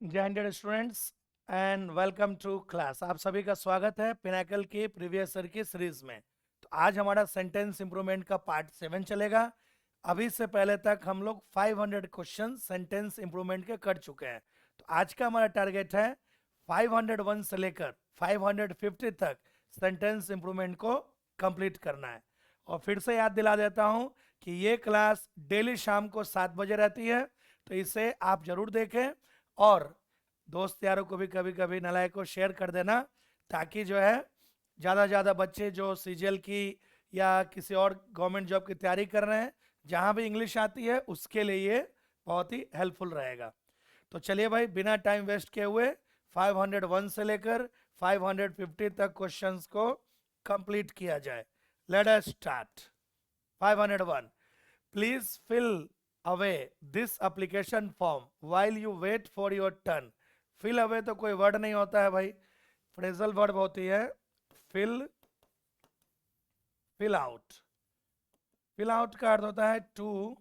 जय हिंद students and welcome to class. आप सभी का स्वागत है पिनाकल की प्रीवियस ईयर की सीरीज में। तो आज हमारा सेंटेंस इंप्रूवमेंट का पार्ट 7 चलेगा। अभी से पहले तक हम लोग 500 क्वेश्चन सेंटेंस इंप्रूवमेंट के कर चुके हैं। तो आज का हमारा टारगेट है 501 से लेकर 550 तक सेंटेंस इंप्रूवमेंट को कंप्लीट करना है। और फिर से याद दिला देता हूं कि ये क्लास डेली शाम को 7 बजे रहती है, तो इसे आप जरूर देखें और दोस्त यारों को भी कभी कभी नालायक को शेयर कर देना, ताकि जो है ज़्यादा से ज़्यादा बच्चे जो सीजीएल की या किसी और गवर्नमेंट जॉब की तैयारी कर रहे हैं, जहाँ भी इंग्लिश आती है उसके लिए ये बहुत ही हेल्पफुल रहेगा। तो चलिए भाई, बिना टाइम वेस्ट किए हुए 501 से लेकर 550 तक क्वेश्चंस को कंप्लीट किया जाए। Let us start. 501, please fill away this application form while you wait for your turn. Fill away तो कोई वर्ड नहीं होता है भाई, फ्रेजल वर्ब होती है। Fill fill out. Fill out का अर्थ होता है to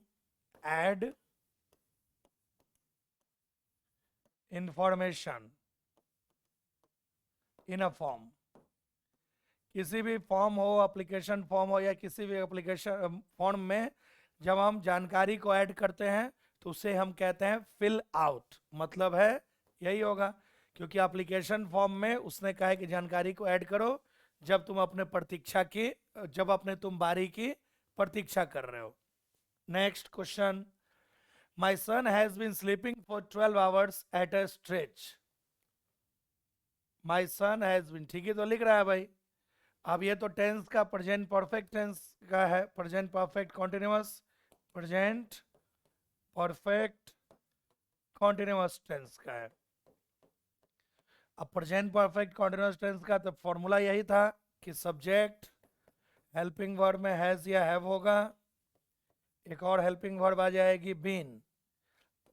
add information in a form. किसी भी फॉर्म हो, एप्लीकेशन फॉर्म हो या किसी भी एप्लीकेशन फॉर्म में जब हम जानकारी को ऐड करते हैं तो उसे हम कहते हैं फिल आउट। मतलब है यही होगा, क्योंकि एप्लीकेशन फॉर्म में उसने कहा है कि जानकारी को ऐड करो जब तुम अपने प्रतीक्षा की जब अपने तुम बारी की प्रतीक्षा कर रहे हो। Next question, my son has been sleeping for 12 hours at a stretch. My son has been, ठीक ही तो लिख रहा है भाई। अब ये तो टेंस का प्रेजेंट परफेक्ट टेंस का है, present perfect continuous, present perfect continuous tense का है। अब प्रेजेंट परफेक्ट कॉन्टिन्यूअस टेंस का तो फॉर्मूला यही था कि सब्जेक्ट हेल्पिंग वर्ब में हैज या हैव होगा, एक और हेल्पिंग वर्ब आ जाएगी बीन,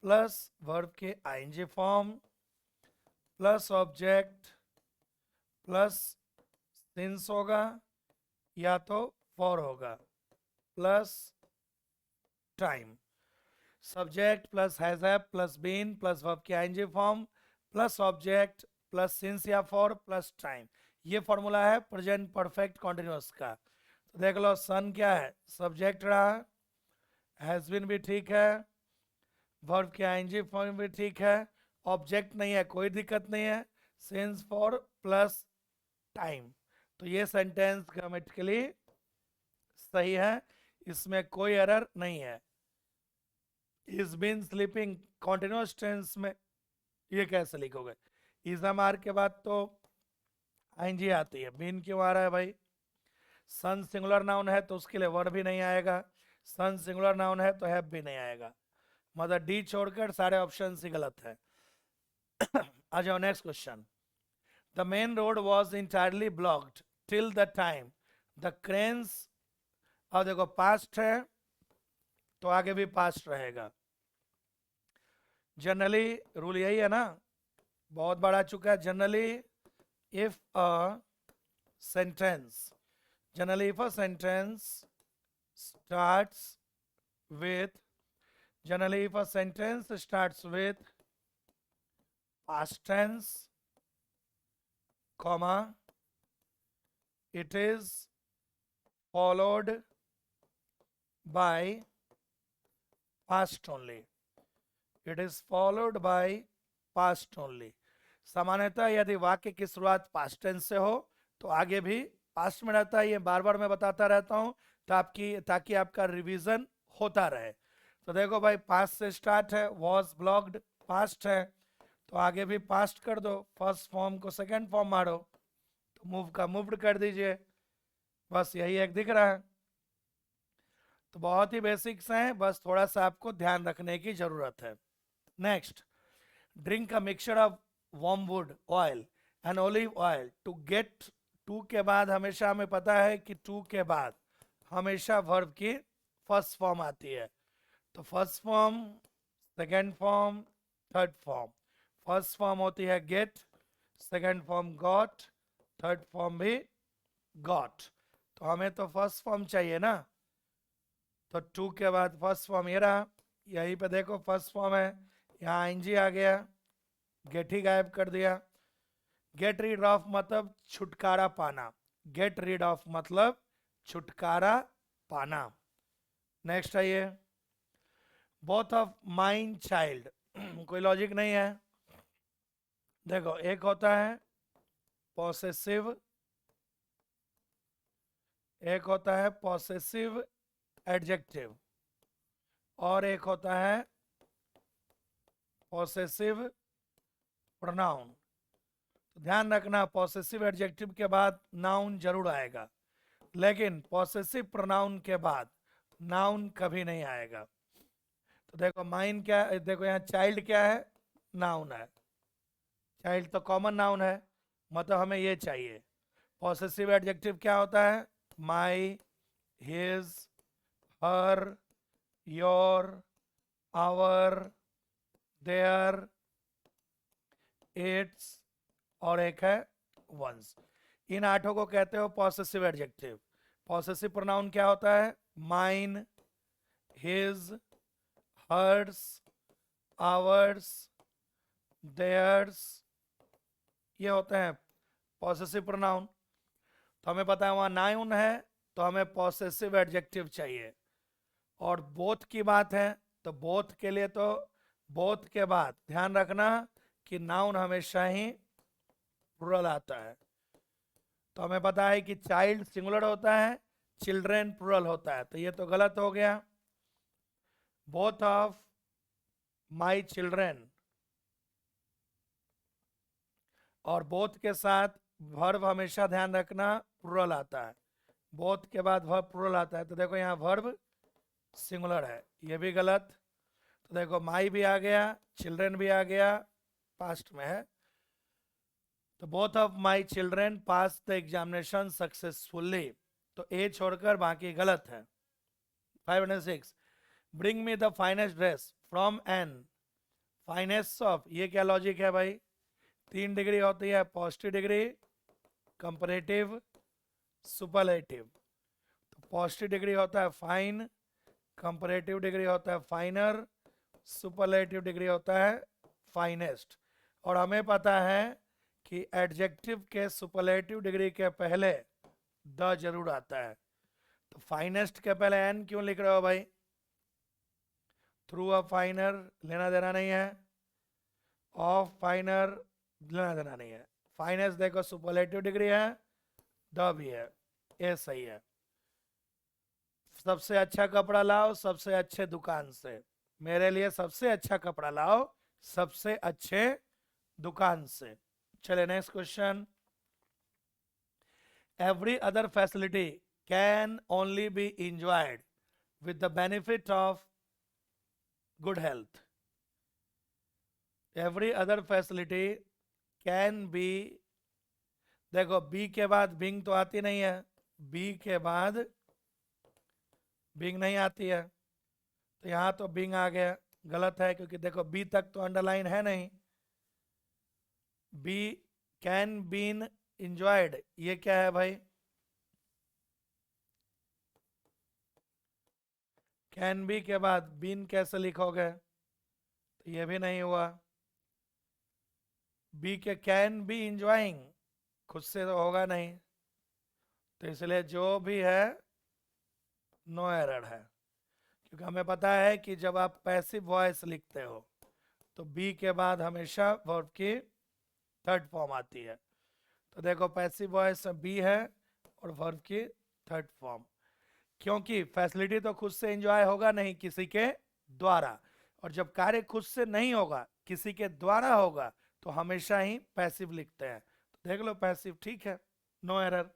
प्लस वर्ब के ING form, plus object, plus since होगा या तो फॉर होगा, plus time. Subject plus has have plus been plus verb के ING form plus object plus since या फॉर प्लस टाइम। ये फॉर्मूला है प्रेजेंट परफेक्ट कॉन्टिन्यूअस का। तो देख लो, सन क्या है, सब्जेक्ट रहा, हैज बीन भी ठीक है, वर्ब के आईएनजी फॉर्म भी ठीक है, ऑब्जेक्ट नहीं है, कोई दिक्कत नहीं है, सिंस फॉर प्लस टाइम। तो ये सेंटेंस ग्रामेटिकली सही है, इसमें कोई एरर नहीं है। Is been sleeping continuous tense में ये कैसे लिखोगे? इज एम आर के बाद तो आईएनजी आती है, बीन क्यों आ रहा है भाई? सन सिंगुलर नाउन है तो उसके लिए वर्ब भी नहीं आएगा, सन सिंगुलर नाउन है तो हैव भी नहीं आएगा। मतलब डी छोड़कर सारे ऑप्शन ही गलत है। आ जाओ next question. The main road was entirely blocked till the time the cranes. अब देखो पास्ट है तो आगे भी पास्ट रहेगा। जनरली रूल यही है ना, बहुत बार आ चुका है। Generally if a sentence generally if a sentence starts with generally if a sentence starts with past tense comma it is followed by past only, it is followed by past only। सामान्यतः यदि वाक्य की शुरुआत past tense से हो तो आगे भी पास्ट में रहता है। ये बार बार मैं बताता रहता हूँ ताकि आपका रिवीजन होता रहे। तो देखो भाई, पास्ट से स्टार्ट है, वॉज ब्लॉक्ड पास्ट है तो आगे भी पास्ट कर दो, फर्स्ट फॉर्म को सेकंड फॉर्म मारो, तो मूव का मूव्ड कर दीजिए, बस यही एक दिख रहा है। तो बहुत ही बेसिक्स हैं, बस थोड़ा सा आपको ध्यान रखने की जरूरत है। Next, drink a mixture of wormwood oil and olive oil to get. To के बाद हमेशा हमें पता है कि टू के बाद हमेशा वर्ब की फर्स्ट फॉर्म आती है। तो first form, second form, third form. First form होती है get, second form got, third form भी गॉट। तो हमें तो फर्स्ट फॉर्म चाहिए ना, तो टू के बाद फर्स्ट फॉर्म ये रहा, यहीं पे देखो फर्स्ट फॉर्म है, यहाँ आईएनजी आ गया, गेट ही गायब कर दिया। गेट रीड ऑफ मतलब छुटकारा पाना, गेट रीड ऑफ मतलब छुटकारा पाना। नेक्स्ट आइए, बोथ ऑफ माइंड चाइल्ड, कोई लॉजिक नहीं है। देखो एक होता है पॉसेसिव, एक होता है पॉसेसिव एडजेक्टिव, और एक होता है पॉसेसिव प्रोनाउन। तो ध्यान रखना पॉसेसिव एडजेक्टिव के बाद नाउन जरूर आएगा, लेकिन पॉसेसिव प्रोनाउन के बाद नाउन कभी नहीं आएगा। तो देखो माइन क्या, देखो यहाँ चाइल्ड क्या है, नाउन है, चाइल्ड तो कॉमन नाउन है, मतलब हमें ये चाहिए। पॉसेसिव एडजेक्टिव क्या होता है, my, his, her, your, our, their, its, और एक है वंस। इन आठों को कहते हो पॉसेसिव एडजेक्टिव। पॉसेसिव प्रोनाउन क्या होता है, mine, his, hers, ours, theirs, ये होते हैं पॉसेसिव प्रोनाउन। तो हमें पता है वहाँ नाउन है, तो हमें पॉसेसिव एडजेक्टिव चाहिए। और बोथ की बात है, तो बोथ के लिए तो बोथ के बाद ध्यान रखना कि नाउन हमेशा ही प्लुरल आता है। तो हमें पता है कि चाइल्ड सिंगुलर होता है, चिल्ड्रेन प्लुरल होता है, तो ये तो गलत हो गया। बोथ ऑफ माई चिल्ड्रेन, और बोथ के साथ वर्ब हमेशा ध्यान रखना प्लुरल आता है, बोथ के बाद वर्ब प्लुरल आता है। तो देखो यहाँ वर्ब सिंगुलर है, ये भी गलत। तो देखो माई भी आ गया, चिल्ड्रेन भी आ गया, पास्ट में है। तो both of my children pass the examination successfully, तो ए छोड़कर बाकी गलत है। 506, bring me the finest dress from an, finest of, ये क्या लॉजिक है भाई, 3 डिग्री होती है, पॉजिटिव डिग्री, कंपैरेटिव, सुपरलेटिव। तो पॉजिटिव डिग्री होता है फाइन, कंपैरेटिव डिग्री होता है फाइनर, सुपरलेटिव डिग्री होता है फाइनेस्ट। और हमें पता है कि एडजेक्टिव के सुपरलेटिव डिग्री के पहले द जरूर आता है। तो फाइनेस्ट के पहले एन क्यों लिख रहे हो भाई, थ्रू अ फाइनर लेना देना नहीं है, ऑफ फाइनर लेना देना नहीं है। फाइनेस्ट देखो सुपरलेटिव डिग्री है, द भी है, ये सही है। सबसे अच्छा कपड़ा लाओ सबसे अच्छे दुकान से, मेरे लिए सबसे अच्छा कपड़ा लाओ सबसे अच्छे दुकान से। चले next question, every other facility can only B enjoyed with the benefit of good health. Every other facility can be, देखो बी के बाद बिंग तो आती नहीं है, बी के बाद बिंग नहीं आती है, तो यहाँ तो बिंग आ गया, गलत है क्योंकि देखो बी तक तो अंडरलाइन है नहीं। बी कैन बीन इंजॉयड, ये क्या है भाई, कैन बी के बाद बीन कैसे लिखोगे, तो ये भी नहीं हुआ। बी के कैन बी इंजॉइंग खुद से तो होगा नहीं, तो इसलिए जो भी है नो एरर है, क्योंकि हमें पता है कि जब आप पैसिव वॉइस लिखते हो तो बी के बाद हमेशा वर्ब की थर्ड फॉर्म आती है। तो देखो पैसिव वॉइस बी है और वर्ब की थर्ड फॉर्म, क्योंकि फैसिलिटी तो खुद से एंजॉय होगा नहीं, किसी के द्वारा, और जब कार्य खुद से नहीं होगा किसी के द्वारा होगा तो हमेशा ही पैसिव लिखते हैं। तो देख लो पैसिव ठीक है, no error.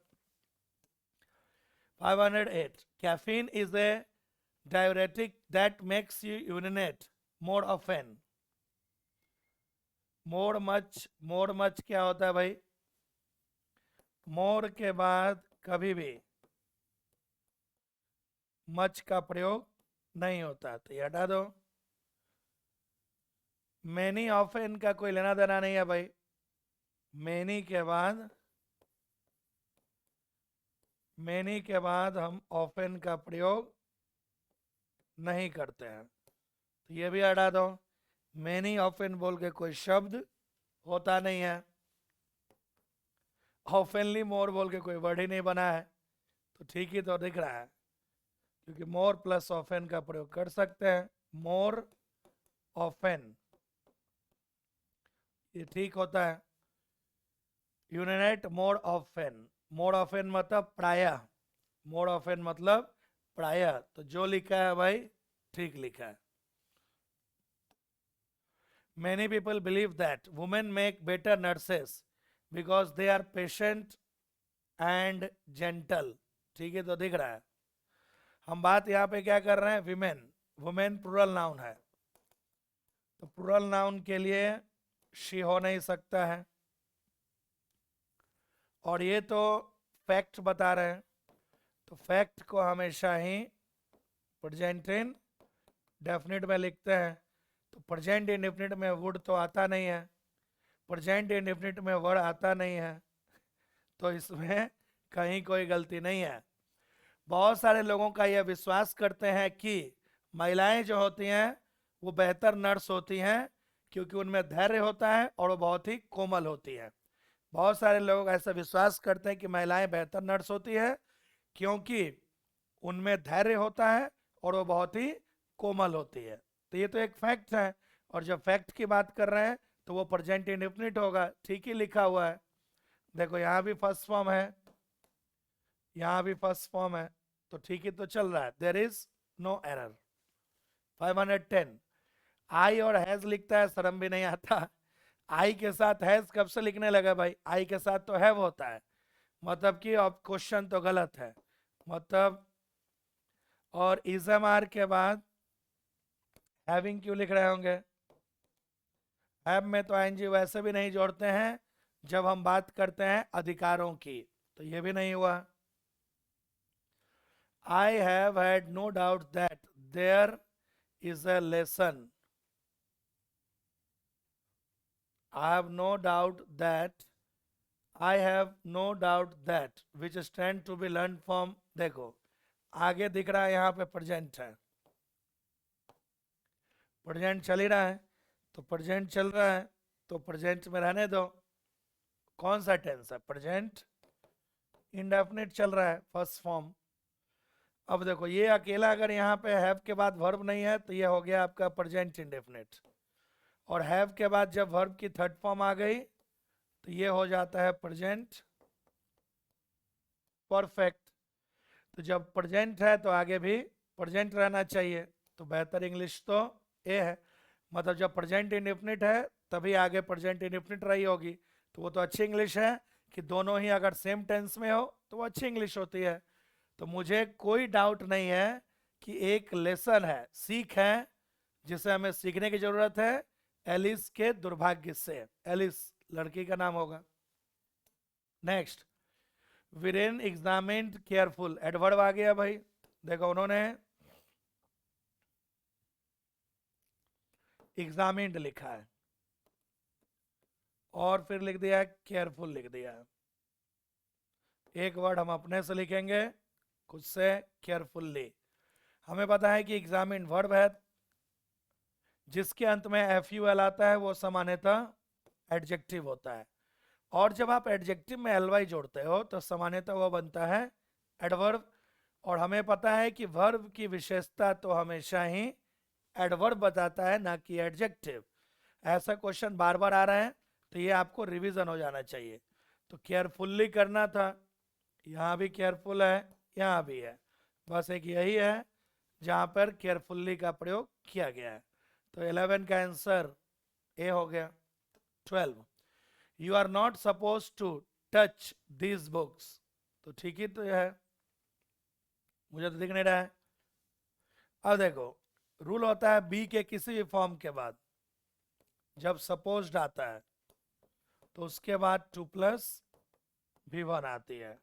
508, caffeine is a diuretic that makes you urinate more often। more much क्या होता है भाई, more के बाद कभी भी much का प्रयोग नहीं होता, तो ये हटा दो। many often का कोई लेना देना नहीं है भाई, many के बाद हम often का प्रयोग नहीं करते हैं, तो ये भी हटा दो। मैनी ऑफन बोल के कोई शब्द होता नहीं है। ऑफेनली मोर बोल के कोई वर्ड ही नहीं बना है, तो ठीक ही तो दिख रहा है, क्योंकि मोर प्लस ऑफेन का प्रयोग कर सकते हैं। मोर ऑफेन, ये ठीक होता है। यूनिट मोर ऑफेन, मोर ऑफेन मतलब प्रायः, मोर ऑफेन मतलब प्रायः, तो जो लिखा है भाई ठीक लिखा है। Many people believe that women make better nurses because they are patient and gentle। ठीक है तो दिख रहा है। हम बात यहाँ पे क्या कर रहे हैं, विमेन, वुमेन प्लूरल नाउन है, तो प्लूरल नाउन के लिए शी हो नहीं सकता है, और ये तो फैक्ट बता रहे हैं, तो फैक्ट को हमेशा ही प्रेजेंट डेफिनेट में लिखते हैं। तो प्रेजेंट इंडेफिनिट में वुड तो आता नहीं है, प्रेजेंट इंडेफिनिट में वर्ड आता नहीं है, तो इसमें कहीं कोई गलती नहीं है। बहुत सारे लोगों का यह विश्वास करते हैं कि महिलाएं जो होती हैं वो बेहतर नर्स होती हैं, क्योंकि उनमें धैर्य होता है और वो बहुत ही कोमल होती है। बहुत सारे लोग ऐसा विश्वास करते हैं कि महिलाएं बेहतर नर्स होती है क्योंकि उनमें धैर्य होता है और वो बहुत ही कोमल होती है। तो ये तो एक फैक्ट है, और जब फैक्ट की बात कर रहे हैं तो वो प्रेजेंट इंडेफिनिट होगा, ठीक ही लिखा हुआ है। देखो यहाँ भी फर्स्ट फॉर्म है, यहाँ भी फर्स्ट फॉर्म है, तो ठीक ही तो चल रहा है, देयर इज नो एरर। 510 आई और हैज लिखता है, शर्म भी नहीं आता। आई के साथ हैज कब से लिखने लगा भाई, आई के साथ तो हैव होता है, मतलब कि अब क्वेश्चन तो गलत है, मतलब। और इजमार के बाद हैविंग क्यों लिख रहे होंगे, हैव में तो आईएनजी वैसे भी नहीं जोड़ते हैं जब हम बात करते हैं अधिकारों की, तो ये भी नहीं हुआ। I have had no doubt that there is a lesson. I have no doubt that, I have no doubt that which stand to be learned from। देखो आगे दिख रहा है यहाँ पे प्रेजेंट है, प्रेजेंट चल ही रहा है, तो प्रेजेंट चल रहा है तो प्रेजेंट में रहने दो। कौन सा टेंस है, प्रेजेंट इंडेफिनिट चल रहा है, फर्स्ट फॉर्म। अब देखो ये अकेला अगर यहाँ पे हैव के बाद वर्ब नहीं है तो ये हो गया आपका प्रेजेंट इंडेफिनिट, और हैव के बाद जब वर्ब की थर्ड फॉर्म आ गई तो ये हो जाता है प्रेजेंट परफेक्ट। तो जब प्रेजेंट है तो आगे भी प्रेजेंट रहना चाहिए, तो बेहतर इंग्लिश तो ए है, मतलब जब प्रेजेंट इंडेफिनिट है तभी आगे प्रेजेंट इंडेफिनिट रही होगी, तो वो तो अच्छी इंग्लिश है कि दोनों ही अगर सेम टेंस में हो तो वो अच्छी इंग्लिश होती है। तो मुझे कोई डाउट नहीं है कि एक लेसन है, सीख है, जिसे हमें सीखने की जरूरत है एलिस के दुर्भाग्य से। एलिस लड़की का नाम होगा। Next, Viren examined careful, adverb आ गया भाई। देखो उन्होंने एग्जामिन्ड लिखा है और फिर लिख दिया केयरफुल लिख दिया। एक वर्ड हम अपने से लिखेंगे खुद से, केयरफुल्ली। हमें पता है कि एग्जामिन वर्ब है, जिसके अंत में एफ यू एल आता है वो सामान्यतः एडजेक्टिव होता है, और जब आप एडजेक्टिव में एल वाई जोड़ते हो तो सामान्यतः वो बनता है एडवर्ब। और हमें पता है कि वर्ब की विशेषता तो हमेशा ही एडवर्ब बताता है, ना कि एडजेक्टिव। ऐसा क्वेश्चन बार बार आ रहा है तो ये आपको रिवीजन हो जाना चाहिए। तो केयरफुल्ली करना था, यहाँ भी केयरफुल है, यहाँ भी है, बस एक यही है जहाँ पर केयरफुल्ली का प्रयोग किया गया है। तो 11 का आंसर ए हो गया। 12, you are not suppose to touch these books, तो ठीक ही तो है, मुझे तो दिख नहीं रहा है। अब देखो रूल होता है बी के किसी भी फॉर्म के बाद जब सपोज्ड आता है तो उसके बाद टू प्लस भी वन आती है।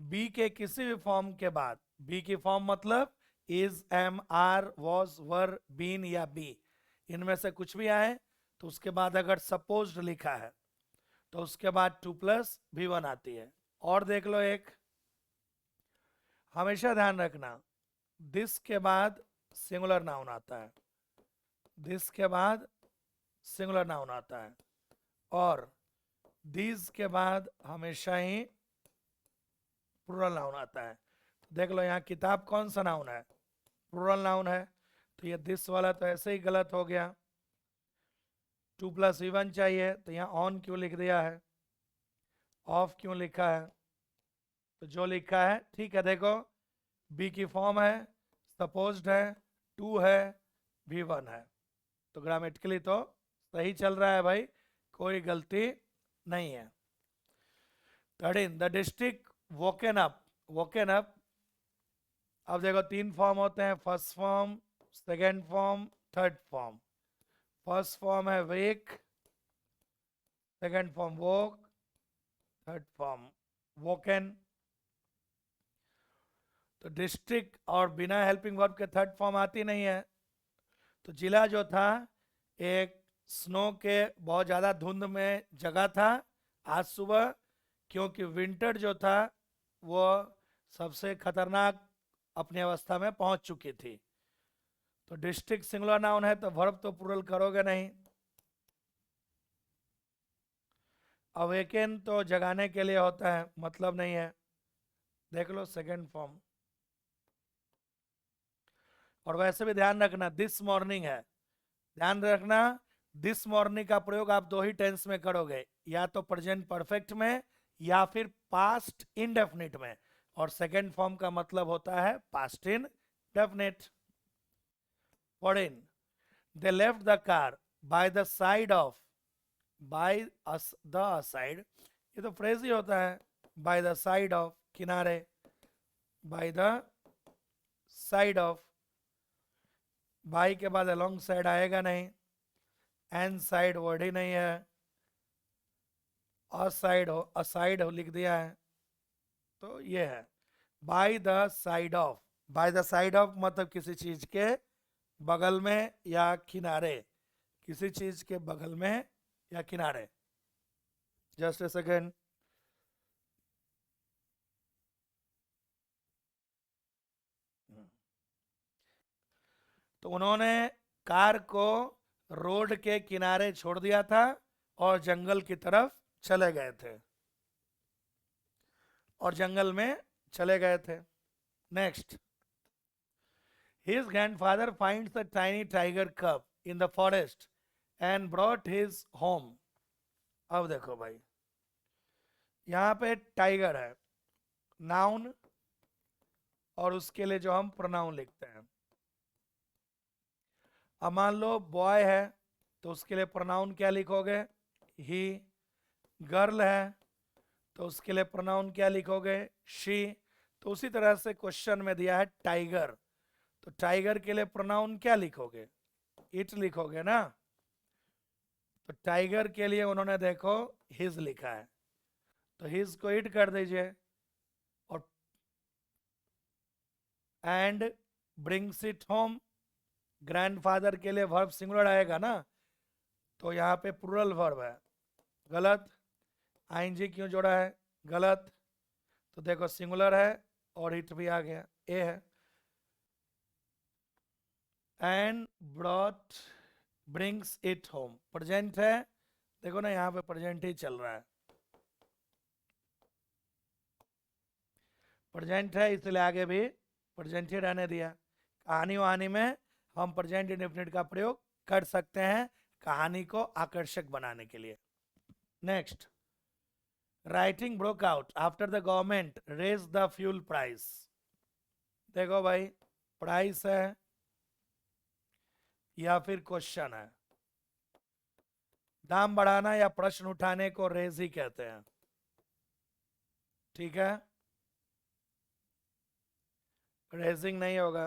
बी के किसी भी फॉर्म के बाद, बी की फॉर्म मतलब is, am, are, was, were, been या बी, इनमें से कुछ भी आए तो उसके बाद अगर सपोज्ड लिखा है तो उसके बाद टू प्लस भी वन आती है। और देख लो एक, हमेशा ध्यान रखना दिस के बाद सिंगुलर नाउन आता है, दिस के बाद सिंगुलर नाउन आता है, और these के बाद हमेशा ही प्लूरल नाउन आता है। देख लो यहाँ किताब कौन सा नाउन है, प्लूरल नाउन है, तो ये दिस वाला तो ऐसे ही गलत हो गया। 2+V1 चाहिए, तो यहाँ ऑन क्यों लिख दिया है, ऑफ क्यों लिखा है, तो जो लिखा है ठीक है। देखो बी की फॉर्म है, सपोज्ड है, टू है, V1 है, तो ग्रामेटिकली तो सही चल रहा है भाई, कोई गलती नहीं है। 13 the district woken up, woken up, अब देखो 3 फॉर्म होते हैं, first form, second form, third form. First form है वेक, सेकेंड फॉर्म वोक, थर्ड फॉर्म वोकन। तो डिस्ट्रिक्ट और बिना हेल्पिंग वर्ब के थर्ड फॉर्म आती नहीं है। तो जिला जो था एक स्नो के बहुत ज़्यादा धुंध में जगह था आज सुबह, क्योंकि विंटर जो था वो सबसे खतरनाक अपनी अवस्था में पहुंच चुकी थी। तो डिस्ट्रिक्ट सिंगुलर नाउन है तो वर्ब तो प्लूरल करोगे नहीं। अवेकन तो जगाने के लिए होता है, मतलब नहीं है, देख लो सेकेंड फॉर्म। और वैसे भी ध्यान रखना दिस मॉर्निंग है, ध्यान रखना दिस मॉर्निंग का प्रयोग आप दो ही टेंस में करोगे, या तो प्रेजेंट परफेक्ट में या फिर पास्ट इंडेफिनिट में, और सेकेंड फॉर्म का मतलब होता है past indefinite. They left the car by the side of, by the side, ये तो फ्रेज ही होता है, बाय द साइड ऑफ किनारे, by the side of, by के बाद अलोंग साइड आएगा नहीं, एन साइड वर्ड ही नहीं है, असाइड हो लिख दिया है, तो ये है by the side of. By the side of मतलब किसी चीज के बगल में या किनारे, किसी चीज के बगल में या किनारे। जस्ट ए सेकेंड, तो उन्होंने कार को रोड के किनारे छोड़ दिया था और जंगल की तरफ चले गए थे, और जंगल में चले गए थे। Next, his grandfather finds a tiny tiger cub in the forest and brought his home। अब देखो भाई यहाँ पे टाइगर है नाउन, और उसके लिए जो हम प्रोनाउन लिखते हैं, अब मान लो बॉय है तो उसके लिए प्रोनाउन क्या लिखोगे, ही। गर्ल है तो उसके लिए प्रोनाउन क्या लिखोगे, शी। तो उसी तरह से क्वेश्चन में दिया है टाइगर, तो टाइगर के लिए प्रोनाउन क्या लिखोगे, इट लिखोगे ना। तो टाइगर के लिए उन्होंने देखो हिज लिखा है, तो हिज को इट कर दीजिए, और and brings it home, grandfather के लिए वर्ब सिंगुलर आएगा ना, तो यहाँ पे प्लूरल वर्ब है, गलत। आईएनजी क्यों जोड़ा है, गलत। तो देखो सिंगुलर है और इट भी आ गया, ए है। And brought brings it home, present है, देखो ना यहाँ पे प्रेजेंट ही चल रहा है, प्रेजेंट है इसलिए आगे भी प्रेजेंट ही रहने दिया। कहानी वहानी में हम प्रेजेंट इंडेफिनिट का प्रयोग कर सकते हैं कहानी को आकर्षक बनाने के लिए। Next, rioting broke out after the government raise the fuel price. देखो भाई प्राइस है या फिर क्वेश्चन है, दाम बढ़ाना या प्रश्न उठाने को रेज ही कहते हैं, ठीक है, रेजिंग नहीं होगा।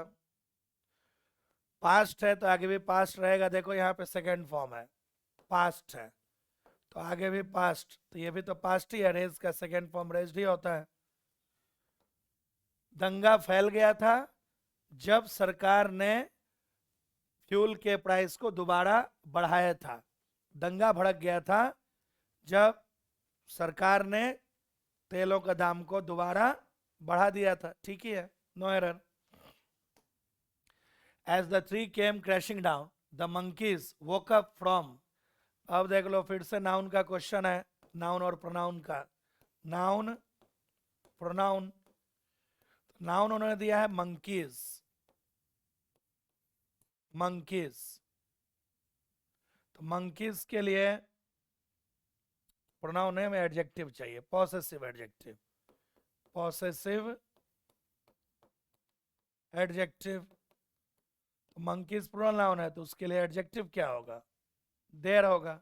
पास्ट है तो आगे भी पास्ट रहेगा, देखो यहाँ पे सेकंड फॉर्म है, पास्ट है तो आगे भी पास्ट, तो ये भी तो पास्ट ही है, रेज का सेकंड फॉर्म रेज्ड ही होता है। दंगा फैल गया था जब सरकार ने फ्यूल के प्राइस को दोबारा बढ़ाया था, दंगा भड़क गया था जब सरकार ने तेलों का दाम को दोबारा बढ़ा दिया था, ठीक ही है, no error. As the tree came crashing down, the monkeys woke up from अब देख लो फिर से नाउन का क्वेश्चन है, नाउन और प्रोनाउन का। नाउन प्रोनाउन, नाउन उन्होंने दिया है मंकीज, मंकीज। तो मंकीज के लिए प्रोनाउन है, में एडजेक्टिव चाहिए, पॉसेसिव एडजेक्टिव, पॉसेसिव एडजेक्टिव। तो मंकीज प्लूरल नाउन है तो उसके लिए एडजेक्टिव क्या होगा, देयर होगा।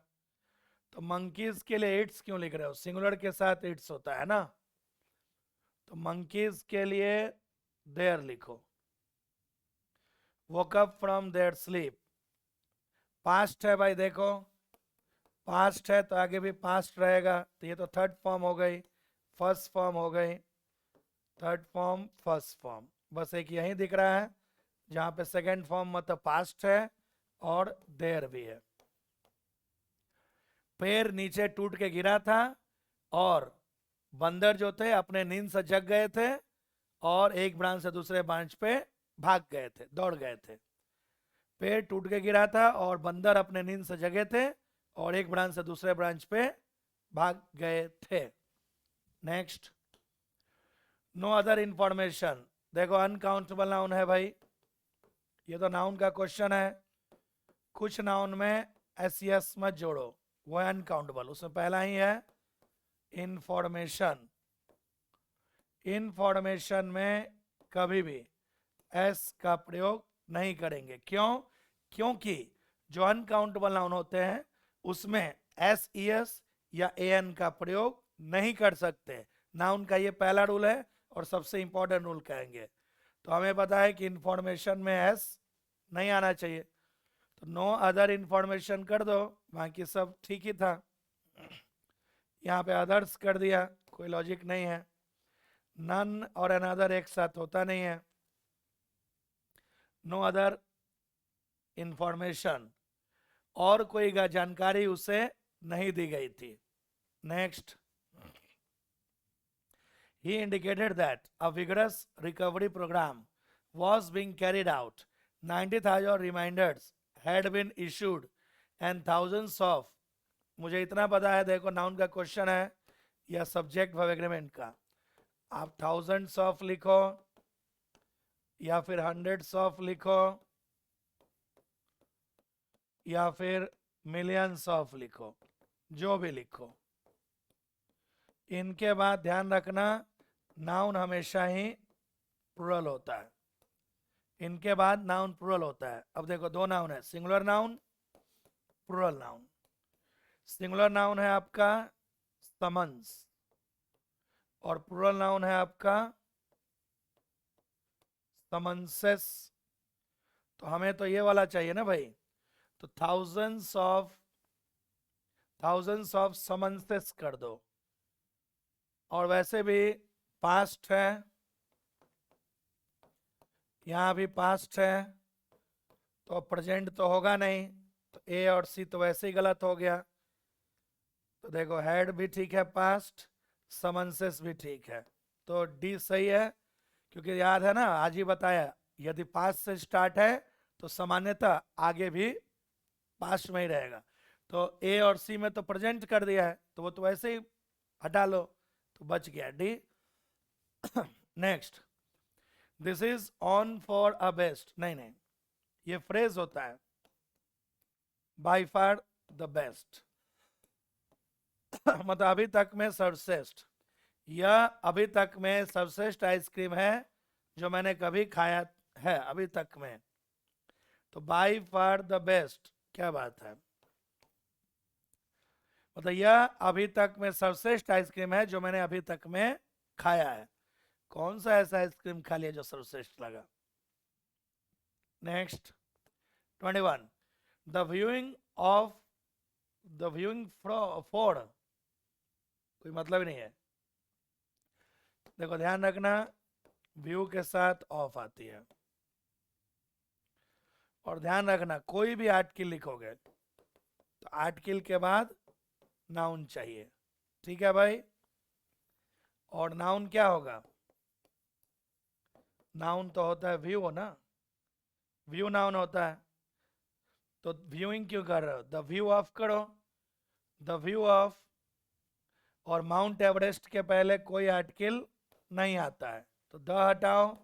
तो मंकीज के लिए इट्स क्यों लिख रहे हो, सिंगुलर के साथ इट्स होता है ना, तो मंकीज के लिए देयर लिखो। woke up from their sleep, past है भाई, देखो पास्ट है तो आगे भी पास्ट रहेगा, तो ये तो थर्ड फॉर्म हो गई, फर्स्ट फॉर्म हो गई, थर्ड फॉर्म फर्स्ट फॉर्म, बस एक यही दिख रहा है जहां पे सेकंड फॉर्म मतलब पास्ट है और देर भी है। पैर नीचे टूट के गिरा था और बंदर जो थे अपने नींद से जग गए थे और एक ब्रांच से दूसरे ब्रांच पे भाग गए थे, दौड़ गए थे। पेड़ टूट के गिरा था और बंदर अपने नींद से जगे थे और एक ब्रांच से दूसरे ब्रांच पे भाग गए थे। नेक्स्ट, नो अदर इंफॉर्मेशन, देखो अनकाउंटेबल नाउन है भाई, ये तो नाउन का क्वेश्चन है। कुछ नाउन में एस यस मत जोड़ो, वो है अनकाउंटेबल। उसमें पहला ही है इंफॉर्मेशन, इंफॉर्मेशन में कभी भी एस का प्रयोग नहीं करेंगे। क्यों? क्योंकि जो अनकाउंटेबल नाउन होते हैं उसमें एस ई एस या ए एन का प्रयोग नहीं कर सकते। नाउन का ये पहला रूल है और सबसे इंपॉर्टेंट रूल कहेंगे। तो हमें पता है कि इंफॉर्मेशन में एस नहीं आना चाहिए, तो नो अदर इंफॉर्मेशन कर दो, बाकी सब ठीक ही था। यहाँ पे अदर्स कर दिया, कोई लॉजिक नहीं है। नन और अनदर एक साथ होता नहीं है। नो अदर इंफॉर्मेशन, और कोई जानकारी उसे नहीं दी गई थी। Next, he indicated that a vigorous recovery program was being carried out. 90,000 reminders had been issued and thousands of, मुझे इतना पता है, देखो नाउन का क्वेश्चन है या सब्जेक्ट वर्ब एग्रीमेंट का, आप थाउजेंड्स ऑफ लिखो या फिर हंड्रेड्स ऑफ लिखो या फिर मिलियंस ऑफ लिखो, जो भी लिखो, इनके बाद ध्यान रखना नाउन हमेशा ही प्लूरल होता है। इनके बाद नाउन प्लूरल होता है। अब देखो दो नाउन है, singular noun, plural noun. Singular noun है आपका समन्स और प्लूरल नाउन है आपका समन्सेस। तो हमें तो ये वाला चाहिए ना भाई, तो थाउजेंड्स ऑफ समन्सेस कर दो। और वैसे भी पास्ट है, यहाँ भी पास्ट है, तो प्रेजेंट तो होगा नहीं, तो ए और सी तो वैसे ही गलत हो गया। तो देखो हैड भी ठीक है, पास्ट, समन्सेस भी ठीक है, तो डी सही है। क्योंकि याद है ना, आज ही बताया, यदि पास्ट से स्टार्ट है तो सामान्यतः आगे भी पास्ट में ही रहेगा। तो ए और सी में तो प्रेजेंट कर दिया है, तो वो तो वैसे ही हटा लो, तो बच गया D. Next, this is on for a best, नहीं नहीं, ये फ्रेज होता है, बाय फार द बेस्ट, मतलब अभी तक में सर्वश्रेष्ठ, यह अभी तक में सर्वश्रेष्ठ आइसक्रीम है जो मैंने कभी खाया है अभी तक में। तो बाय फार द बेस्ट क्या बात है, मतलब यह अभी तक में सर्वश्रेष्ठ आइसक्रीम है जो मैंने अभी तक में खाया है। कौन सा ऐसा आइसक्रीम खा लिया जो सर्वश्रेष्ठ लगा। Next 21, the viewing of, the viewing for कोई मतलब नहीं है। देखो ध्यान रखना, व्यू के साथ ऑफ आती है, और ध्यान रखना कोई भी आर्टिकल लिखोगे तो आर्टिकल के बाद नाउन चाहिए, ठीक है भाई। और नाउन क्या होगा, नाउन तो होता है व्यू ना, व्यू नाउन होता है। तो व्यूइंग क्यों कर रहे हो, द व्यू ऑफ करो, द व्यू ऑफ, और माउंट एवरेस्ट के पहले कोई आर्टिकल नहीं आता है, तो द हटाओ,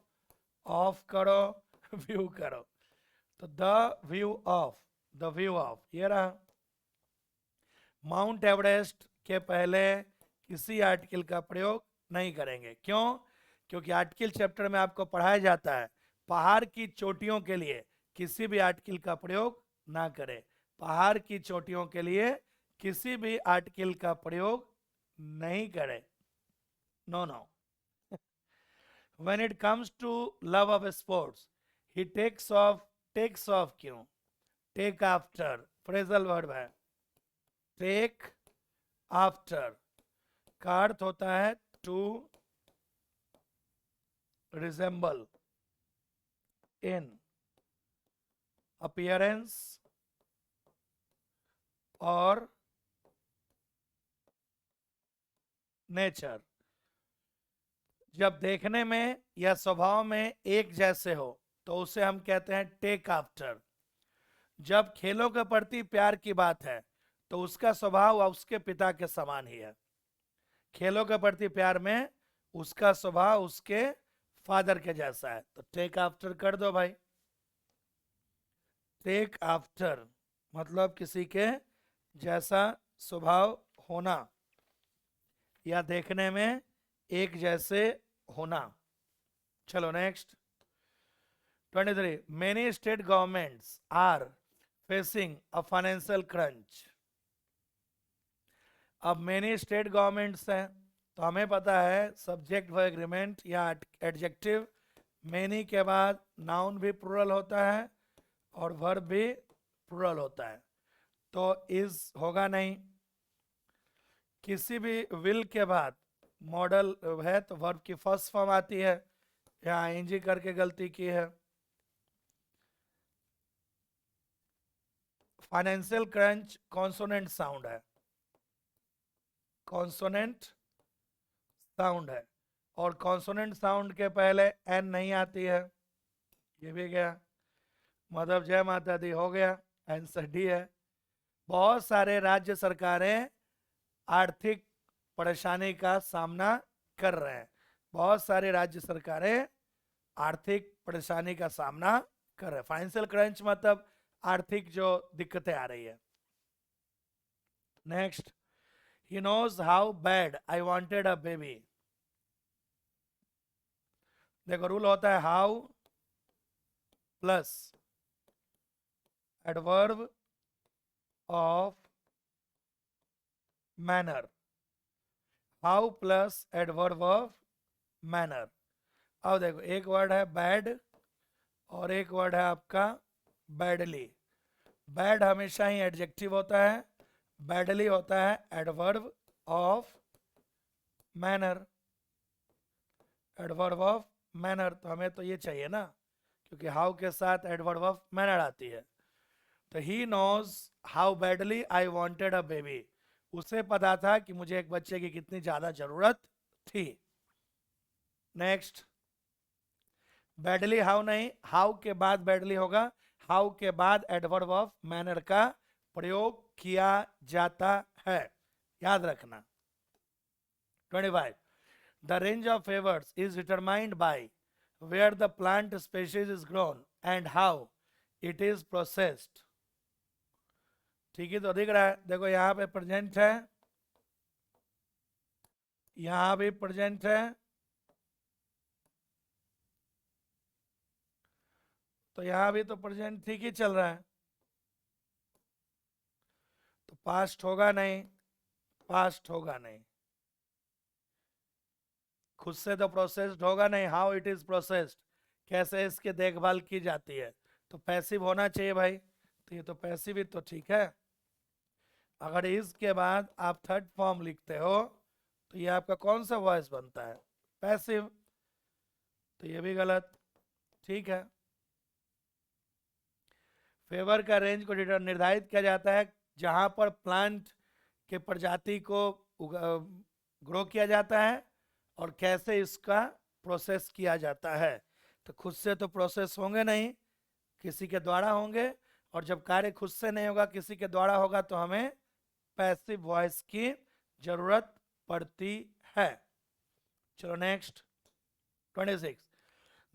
ऑफ करो, व्यू करो, तो the view of, the view of ये रहा। माउंट एवरेस्ट के पहले किसी आर्टिकल का प्रयोग नहीं करेंगे। क्यों? क्योंकि आर्टिकल चैप्टर में आपको पढ़ाया जाता है पहाड़ की चोटियों के लिए किसी भी आर्टिकल का प्रयोग ना करें। पहाड़ की चोटियों के लिए किसी भी आर्टिकल का प्रयोग नहीं करें। No no. When it comes to love of sports, he takes off क्यों? Take after फ्रेजल वर्ब है। Take after का अर्थ होता है to resemble in appearance और नेचर। जब देखने में या स्वभाव में एक जैसे हो तो उसे हम कहते हैं टेक आफ्टर। जब खेलों के प्रति प्यार की बात है तो उसका स्वभाव उसके पिता के समान ही है। खेलों के प्रति प्यार में उसका स्वभाव उसके फादर के जैसा है, तो टेक आफ्टर कर दो भाई। टेक आफ्टर मतलब किसी के जैसा स्वभाव होना या देखने में एक जैसे होना। चलो next 23, many state governments are facing a financial crunch. अब मेनी स्टेट गवर्नमेंट्स हैं तो हमें पता है सब्जेक्ट वर्ब एग्रीमेंट या एडजेक्टिव मेनी के बाद नाउन भी प्लूरल होता है और वर्ब भी प्लूरल होता है, तो इज होगा नहीं। किसी भी विल के बाद मॉडल है तो वर्ब की फर्स्ट फॉर्म आती है, यहाँ इंजी करके गलती की है। फाइनेंशियल क्रंच कॉन्सोनेंट साउंड है, कॉन्सोनेंट साउंड है, और कॉन्सोनेंट साउंड के पहले एन नहीं आती है, ये भी गया। मतलब जय माता दी हो गया, आंसर डी है। बहुत सारे राज्य सरकारें आर्थिक परेशानी का सामना कर रहे हैं। बहुत सारी राज्य सरकारें आर्थिक परेशानी का सामना कर रहे हैं। फाइनेंशियल क्रंच मतलब आर्थिक जो दिक्कतें आ रही है। Next, he knows how bad I wanted a baby। देखो रूल होता है how plus adverb of manner, how plus adverb of manner. अब देखो एक वर्ड है बैड और एक वर्ड है आपका बैडली। बैड हमेशा ही एडजेक्टिव होता है, बैडली होता है adverb of manner. Adverb of manner तो हमें तो ये चाहिए ना, क्योंकि हाउ के साथ एडवर्ब ऑफ मैनर आती है। तो he knows how badly I wanted a baby, उसे पता था कि मुझे एक बच्चे की कितनी ज्यादा जरूरत थी। नेक्स्ट, बैडली हाउ नहीं, हाउ के बाद बैडली होगा, हाउ के बाद एडवर्ब ऑफ मैनर का प्रयोग किया जाता है, याद रखना। 25, the range of favors is determined by where the plant species is grown and how it is processed। ठीक है, तो दिख रहा है, देखो यहाँ पे प्रेजेंट है, यहाँ भी प्रेजेंट है, तो यहाँ भी तो प्रेजेंट ठीक ही चल रहा है, तो पास्ट होगा नहीं, पास्ट होगा नहीं, खुद से तो प्रोसेस्ड होगा नहीं। हाउ इट इज प्रोसेस्ड, कैसे इसकी देखभाल की जाती है, तो पैसिव होना चाहिए भाई, तो ये तो पैसिव ही तो ठीक है। अगर इसके बाद आप थर्ड फॉर्म लिखते हो तो ये आपका कौन सा वॉइस बनता है, पैसिव, तो ये भी गलत। ठीक है, फेवर का रेंज को निर्धारित किया जाता है जहां पर प्लांट के प्रजाति को ग्रो किया जाता है और कैसे इसका प्रोसेस किया जाता है। तो खुद से तो प्रोसेस होंगे नहीं, किसी के द्वारा होंगे, और जब कार्य खुद से नहीं होगा किसी के द्वारा होगा तो हमें पैसिव वॉइस की जरूरत पड़ती है। चलो next 26।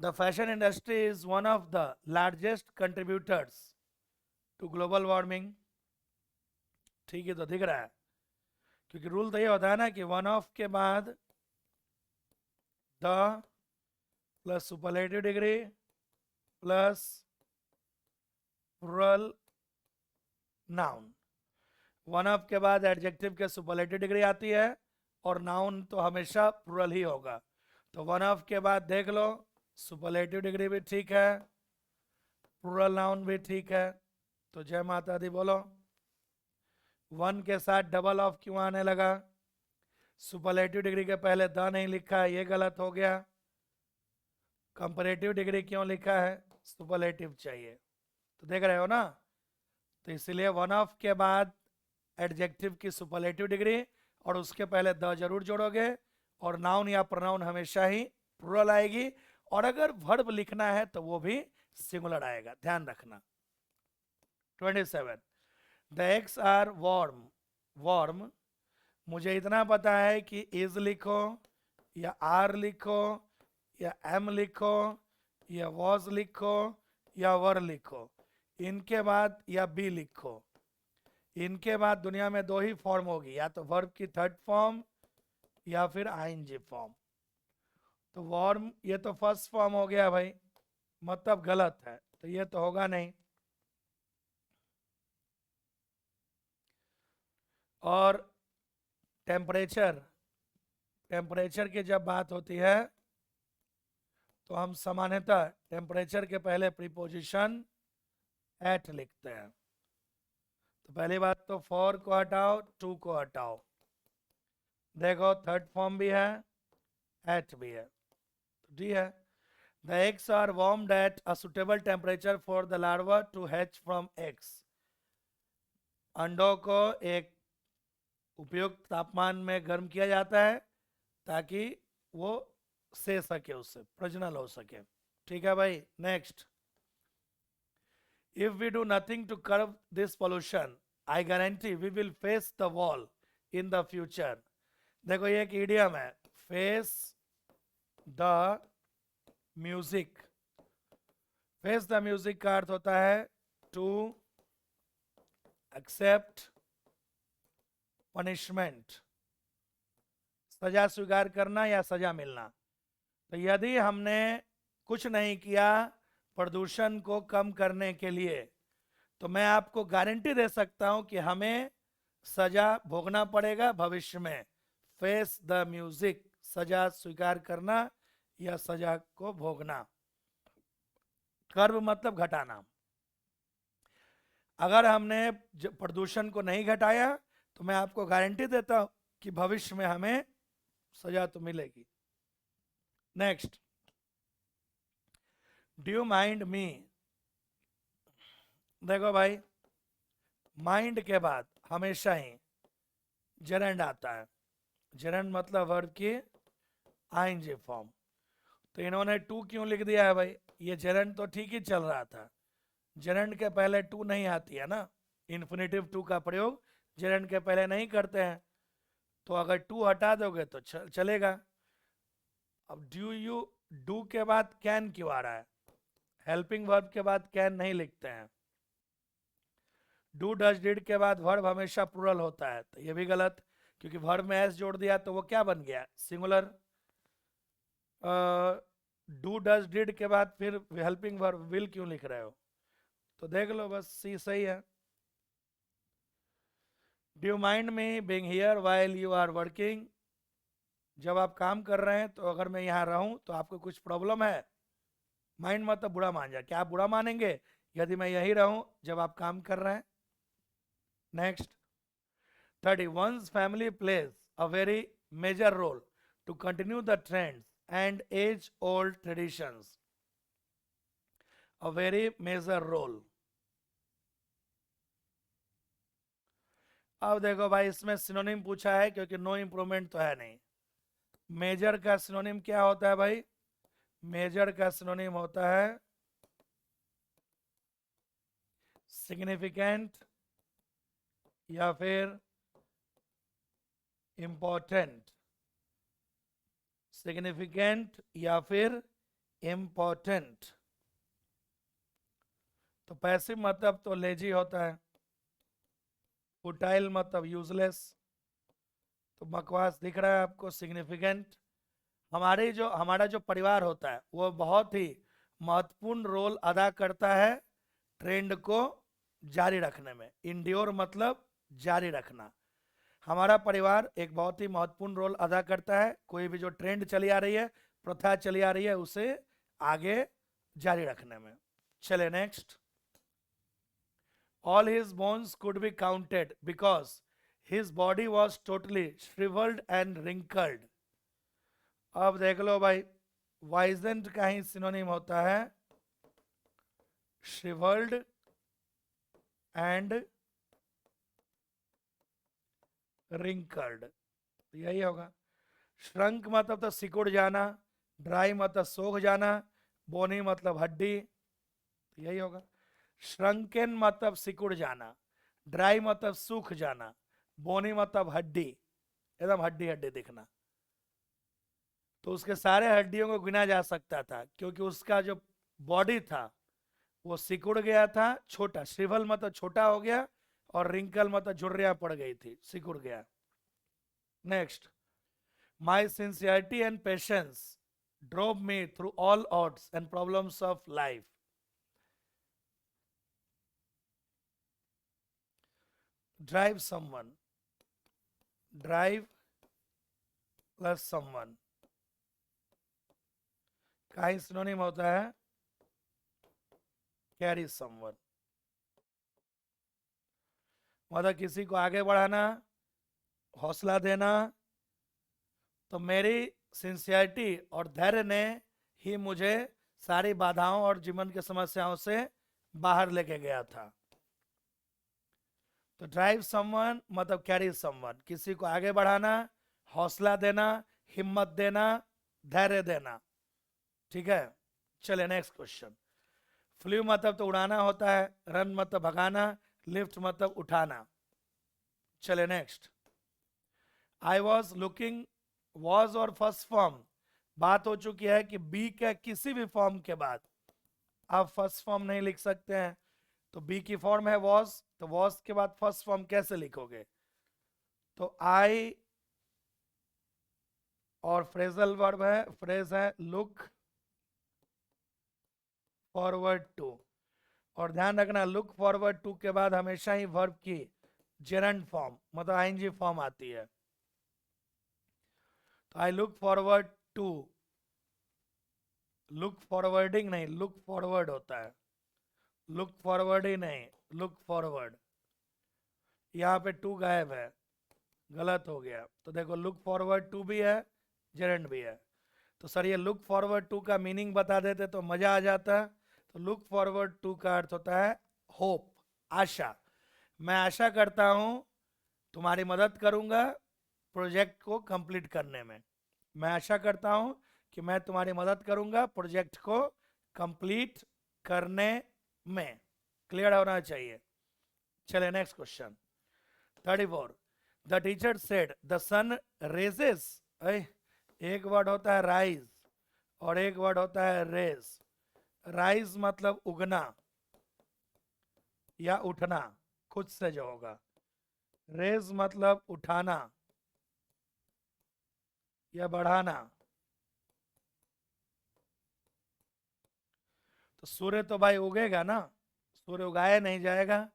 The fashion industry is one of the largest contributors to global warming. ठीक है, तो दिख रहा है, क्योंकि रूल तो ये होता है ना कि वन ऑफ के बाद the plus superlative degree plus plural noun. One of के बाद एडजेक्टिव के सुपरलेटिव डिग्री आती है और नाउन तो हमेशा प्लूरल ही होगा। तो वन ऑफ के बाद देख लो, सुपरलेटिव डिग्री भी ठीक है, प्लूरल नाउन भी ठीक है। तो जय माता दी बोलो। वन के साथ डबल ऑफ क्यों आने लगा? सुपरलेटिव डिग्री के पहले द नहीं लिखा है, ये गलत हो गया। कंपैरेटिव डिग्री क्यों लिखा है? सुपरलेटिव चाहिए। तो देख रहे हो ना, तो इसलिए वन ऑफ के बाद एडजेक्टिव की सुपरलेटिव डिग्री और उसके पहले द जरूर जोड़ोगे, और नाउन या प्रोनाउन हमेशा ही प्लूरल आएगी, और अगर वर्ब लिखना है तो वो भी सिंगुलर आएगा, ध्यान रखना। 27। The eggs are warm. Warm, मुझे इतना पता है कि इज लिखो या आर लिखो या एम लिखो या वॉज लिखो या वर लिखो, इनके बाद या बी लिखो, इनके बाद दुनिया में दो ही फॉर्म होगी, या तो वर्ब की थर्ड फॉर्म या फिर आईएनजी फॉर्म। तो वार्म ये तो फर्स्ट फॉर्म हो गया भाई, मतलब गलत है, तो ये तो होगा नहीं। और टेम्परेचर, टेम्परेचर की जब बात होती है तो हम सामान्यतः टेम्परेचर के पहले प्रीपोजिशन एट लिखते हैं। तो पहली बात तो फॉर को हटाओ, टू को हटाओ, देखो थर्ड फॉर्म भी है, एट भी है, तो डी है। The eggs are warmed at a suitable temperature for the larva to hatch from eggs. अंडों को एक उपयुक्त तापमान में गर्म किया जाता है ताकि वो से सके, उससे प्रजनन हो सके। ठीक है भाई, next. If we do nothing to curb this pollution, I guarantee we will face the wall in the future. देखो ये एक इडियम है, face the music. Face the music का अर्थ होता है टू एक्सेप्ट पनिशमेंट, सजा स्वीकार करना या सजा मिलना। तो यदि हमने कुछ नहीं किया प्रदूषण को कम करने के लिए, तो मैं आपको गारंटी दे सकता हूं कि हमें सजा भोगना पड़ेगा भविष्य में। फेस द म्यूजिक, सजा स्वीकार करना या सजा को भोगना। कर्ब मतलब घटाना। अगर हमने प्रदूषण को नहीं घटाया तो मैं आपको गारंटी देता हूं कि भविष्य में हमें सजा तो मिलेगी। नेक्स्ट, डू यू माइंड मी। देखो भाई, माइंड के बाद हमेशा ही जेरेंड आता है। जेरेंड मतलब वर्ब की आईएनजी फॉर्म। तो इन्होंने टू क्यों लिख दिया है भाई? ये जेरेंड तो ठीक ही चल रहा था, जेरेंड के पहले टू नहीं आती है ना, इन्फिनेटिव टू का प्रयोग जेरेंड के पहले नहीं करते हैं। तो अगर टू हटा दोगे तो चलेगा। अब डू यू, डू के बाद कैन क्यों आ रहा है? हेल्पिंग वर्ब के बाद कैन नहीं लिखते हैं। डू डज डिड के बाद वर्ब हमेशा प्लूरल होता है, तो ये भी गलत, क्योंकि वर्ब में एस जोड़ दिया तो वो क्या बन गया? सिंगुलर। डू डज डिड के बाद फिर हेल्पिंग वर्ब विल क्यों लिख रहे हो? तो देख लो, बस सी सही है। Do you mind me being here while you are working. जब आप काम कर रहे हैं तो अगर मैं यहाँ रहूं तो आपको कुछ प्रॉब्लम है? माइंड मतलब बुरा मान जाए। क्या आप बुरा मानेंगे यदि मैं यही रहूं जब आप काम कर रहे हैं? Next, 30. One's family plays a very major role to continue the trends and age-old traditions. A very major role. अब देखो भाई, इसमें सिनोनिम पूछा है क्योंकि नो इंप्रूवमेंट तो है नहीं। मेजर का सिनोनिम क्या होता है भाई? मेजर का सिनोनिम होता है सिग्निफिकेंट या फिर इम्पोर्टेंट, सिग्निफिकेंट या फिर इम्पोर्टेंट। तो पैसिव मतलब तो लेजी होता है, फुटाइल मतलब यूजलेस। तो बकवास दिख रहा है आपको। सिग्निफिकेंट, हमारा जो परिवार होता है वो बहुत ही महत्वपूर्ण रोल अदा करता है ट्रेंड को जारी रखने में। इंड्योर मतलब जारी रखना। हमारा परिवार एक बहुत ही महत्वपूर्ण रोल अदा करता है कोई भी जो ट्रेंड चली आ रही है, प्रथा चली आ रही है, उसे आगे जारी रखने में। चले next. All his bones could be counted because his body was totally shrivelled and wrinkled. अब देख लो भाई, वाइजेंट का ही सिनोनिम होता है श्रिवल्ड एंड रिंकल्ड, यही होगा। श्रंक मतलब तो सिकुड़ जाना, ड्राई मतलब सूख जाना, बोनी मतलब हड्डी, यही होगा। श्रंकेन मतलब सिकुड़ जाना, ड्राई मतलब सूख जाना, बोनी मतलब हड्डी, एकदम हड्डी हड्डी दिखना। तो उसके सारे हड्डियों को गिना जा सकता था क्योंकि उसका जो बॉडी था वो सिकुड़ गया था, छोटा। श्रिवल मतलब छोटा हो गया और रिंकल मतलब झुर्रियां पड़ गई थी, सिकुड़ गया। Next. My sincerity and patience drove me through all odds and problems of life. Drive someone, drive plus someone का ही सिनोनिम होता है कैरी समवन। मतलब किसी को आगे बढ़ाना, हौसला देना। तो मेरी सिंसियरिटी और धैर्य ने ही मुझे सारी बाधाओं और जीवन की समस्याओं से बाहर लेके गया था। तो ड्राइव समवन मतलब कैरी समवन, किसी को आगे बढ़ाना, हौसला देना, हिम्मत देना, धैर्य देना। ठीक है, चले नेक्स्ट क्वेश्चन। फ्लू मतलब तो उड़ाना होता है, रन मतलब भगाना, लिफ्ट मतलब उठाना। चले next. I was looking, was और फर्स्ट फॉर्म बात हो चुकी है कि बी के किसी भी फॉर्म के बाद आप फर्स्ट फॉर्म नहीं लिख सकते हैं। तो बी की फॉर्म है वॉज, तो वॉज के बाद फर्स्ट फॉर्म कैसे लिखोगे? तो आई और फ्रेजल वर्ब है, फ्रेज है लुक फॉरवर्ड टू। और ध्यान रखना लुक फॉरवर्ड टू के बाद हमेशा ही वर्ब की जेरंड फॉर्म मतलब आईएनजी फॉर्म आती है। तो I look forward to, look forwarding नहीं, लुक फॉरवर्ड होता है, लुक फॉरवर्ड ही नहीं, लुक फॉरवर्ड। यहाँ पे टू गायब है, गलत हो गया। तो देखो लुक फॉरवर्ड टू भी है, जेरेंड भी है। तो सर ये लुक फॉरवर्ड टू का मीनिंग बता देते तो मजा आ जाता। तो लुक फॉरवर्ड टू का अर्थ होता है होप, आशा। मैं आशा करता हूँ तुम्हारी मदद करूँगा प्रोजेक्ट को कंप्लीट करने में। मैं आशा करता हूँ कि मैं तुम्हारी मदद करूँगा प्रोजेक्ट को कंप्लीट करने में। क्लियर होना चाहिए। चले next question 34। The teacher said the sun rises. एक वर्ड होता है राइज और एक वर्ड होता है रेज। राइज मतलब उगना या उठना, खुद से जो होगा। रेज मतलब उठाना या बढ़ाना। तो सूर्य तो भाई उगेगा ना, सूर्य उगाया नहीं जाएगा।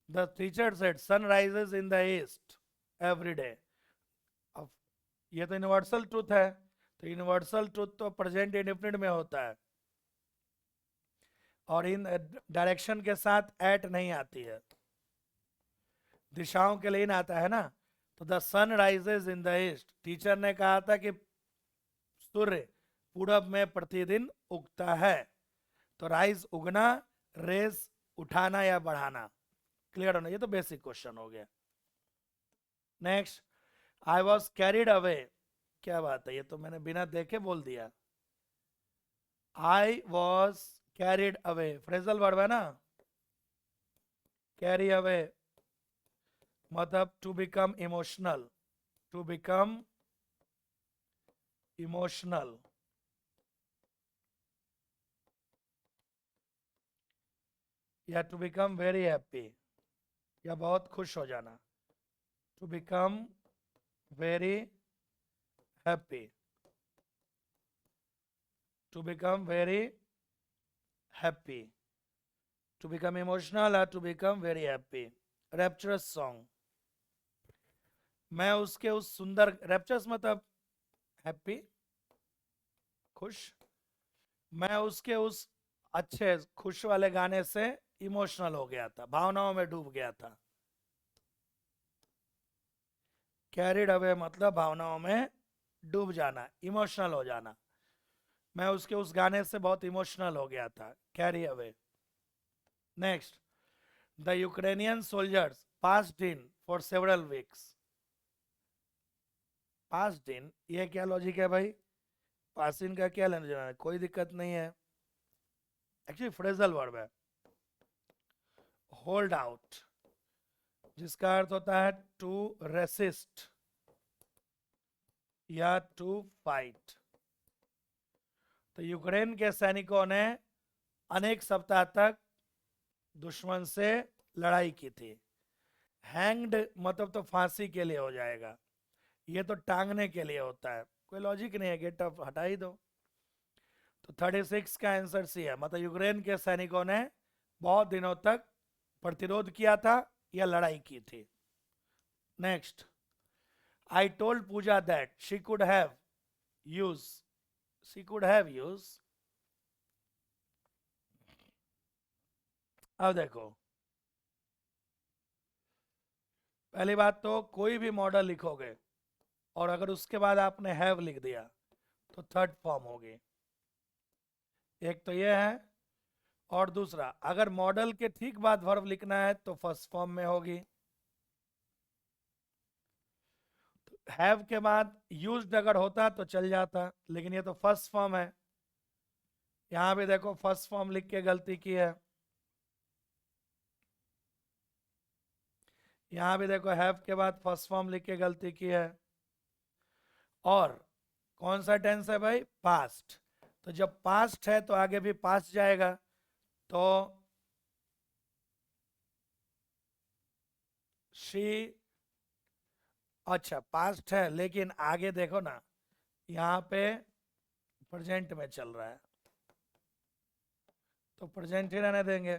The teacher said sun rises in the east every day. अब ये तो यूनिवर्सल ट्रूथ है, तो यूनिवर्सल ट्रूथ तो प्रेजेंट इंडेफिनिट में होता है और इन डायरेक्शन के साथ एट नहीं आती है, दिशाओं के लिए इन आता है ना। तो the sun rises in the east, teacher ने कहा था कि सूर्य पूरब में प्रतिदिन उगता है। तो राइज उगना, रेज उठाना या बढ़ाना। क्लियर होना, ये तो बेसिक क्वेश्चन हो गया। Next. I was carried away. क्या बात है, ये तो मैंने बिना देखे बोल दिया। I was carried away phrasal verb है ना। कैरी अवे मतलब to become emotional, to become emotional, या टू बिकम वेरी हैप्पी, या बहुत खुश हो जाना, to become very happy, to become very happy, to become emotional और to become very happy. Rapturous song, मैं उसके उस सुंदर, रैप्चरस मतलब हैप्पी, खुश, मैं उसके उस अच्छे खुश वाले गाने से इमोशनल हो गया था, भावनाओं में डूब गया था। कैरिड अवे मतलब भावनाओं में डूब जाना, इमोशनल हो जाना। मैं उसके उस गाने से बहुत इमोशनल हो गया था, carry away. Next, the Ukrainian soldiers passed in for several weeks. Passed in, ये क्या लॉजिक है भाई? पास इन का क्या लेना देना है? कोई दिक्कत नहीं है, एक्चुअली फ्रेजल वर्ब है। होल्ड आउट, जिसका अर्थ होता है टू रेसिस्ट या टू फाइट। तो यूक्रेन के सैनिकों ने अनेक सप्ताह तक दुश्मन से लड़ाई की थी। हैंग्ड मतलब तो फांसी के लिए हो जाएगा, ये तो टांगने के लिए होता है, कोई लॉजिक नहीं है, गेट अप हटा ही दो। तो 36 का आंसर सी है, मतलब यूक्रेन के सैनिकों ने बहुत दिनों तक प्रतिरोध किया था या लड़ाई की थी। Next, I told Pooja that she could have use, she could have use. अब देखो, पहली बात तो कोई भी मॉडल लिखोगे और अगर उसके बाद आपने हैव लिख दिया तो थर्ड फॉर्म होगी, एक तो ये है। और दूसरा, अगर मॉडल के ठीक बाद वर्ब लिखना है तो फर्स्ट फॉर्म में होगी। हैव के बाद यूज्ड अगर होता तो चल जाता, लेकिन ये तो फर्स्ट फॉर्म है। यहां भी देखो फर्स्ट फॉर्म लिख के गलती की है, यहां भी देखो हैव के बाद फर्स्ट फॉर्म लिख के गलती की है। और कौन सा टेंस है भाई? पास्ट। तो जब पास्ट है तो आगे भी पास्ट जाएगा, तो शी, अच्छा पास्ट है लेकिन आगे देखो ना, यहाँ पे प्रेजेंट में चल रहा है तो प्रेजेंट ही रहने देंगे।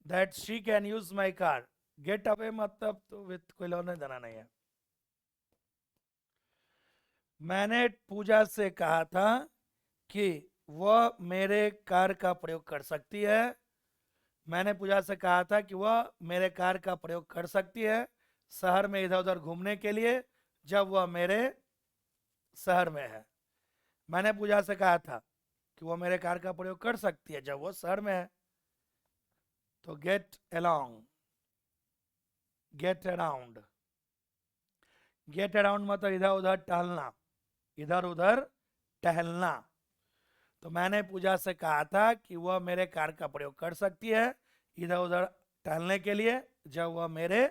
That she can use my car, get away मतलब तो विथ कोई लेने देना नहीं है। मैंने पूजा से कहा था कि वह मेरे कार का प्रयोग कर सकती है, मैंने पूजा से कहा था कि वह मेरे कार का प्रयोग कर सकती है शहर में इधर उधर घूमने के लिए जब वह मेरे शहर में है। मैंने पूजा से कहा था कि वह मेरे कार का प्रयोग कर सकती है जब वह शहर में है। तो get along, get around, get around मतलब इधर उधर टहलना, इधर उधर टहलना। तो मैंने पूजा से कहा था कि वह मेरे कार का प्रयोग कर सकती है इधर उधर टहलने के लिए जब वह मेरे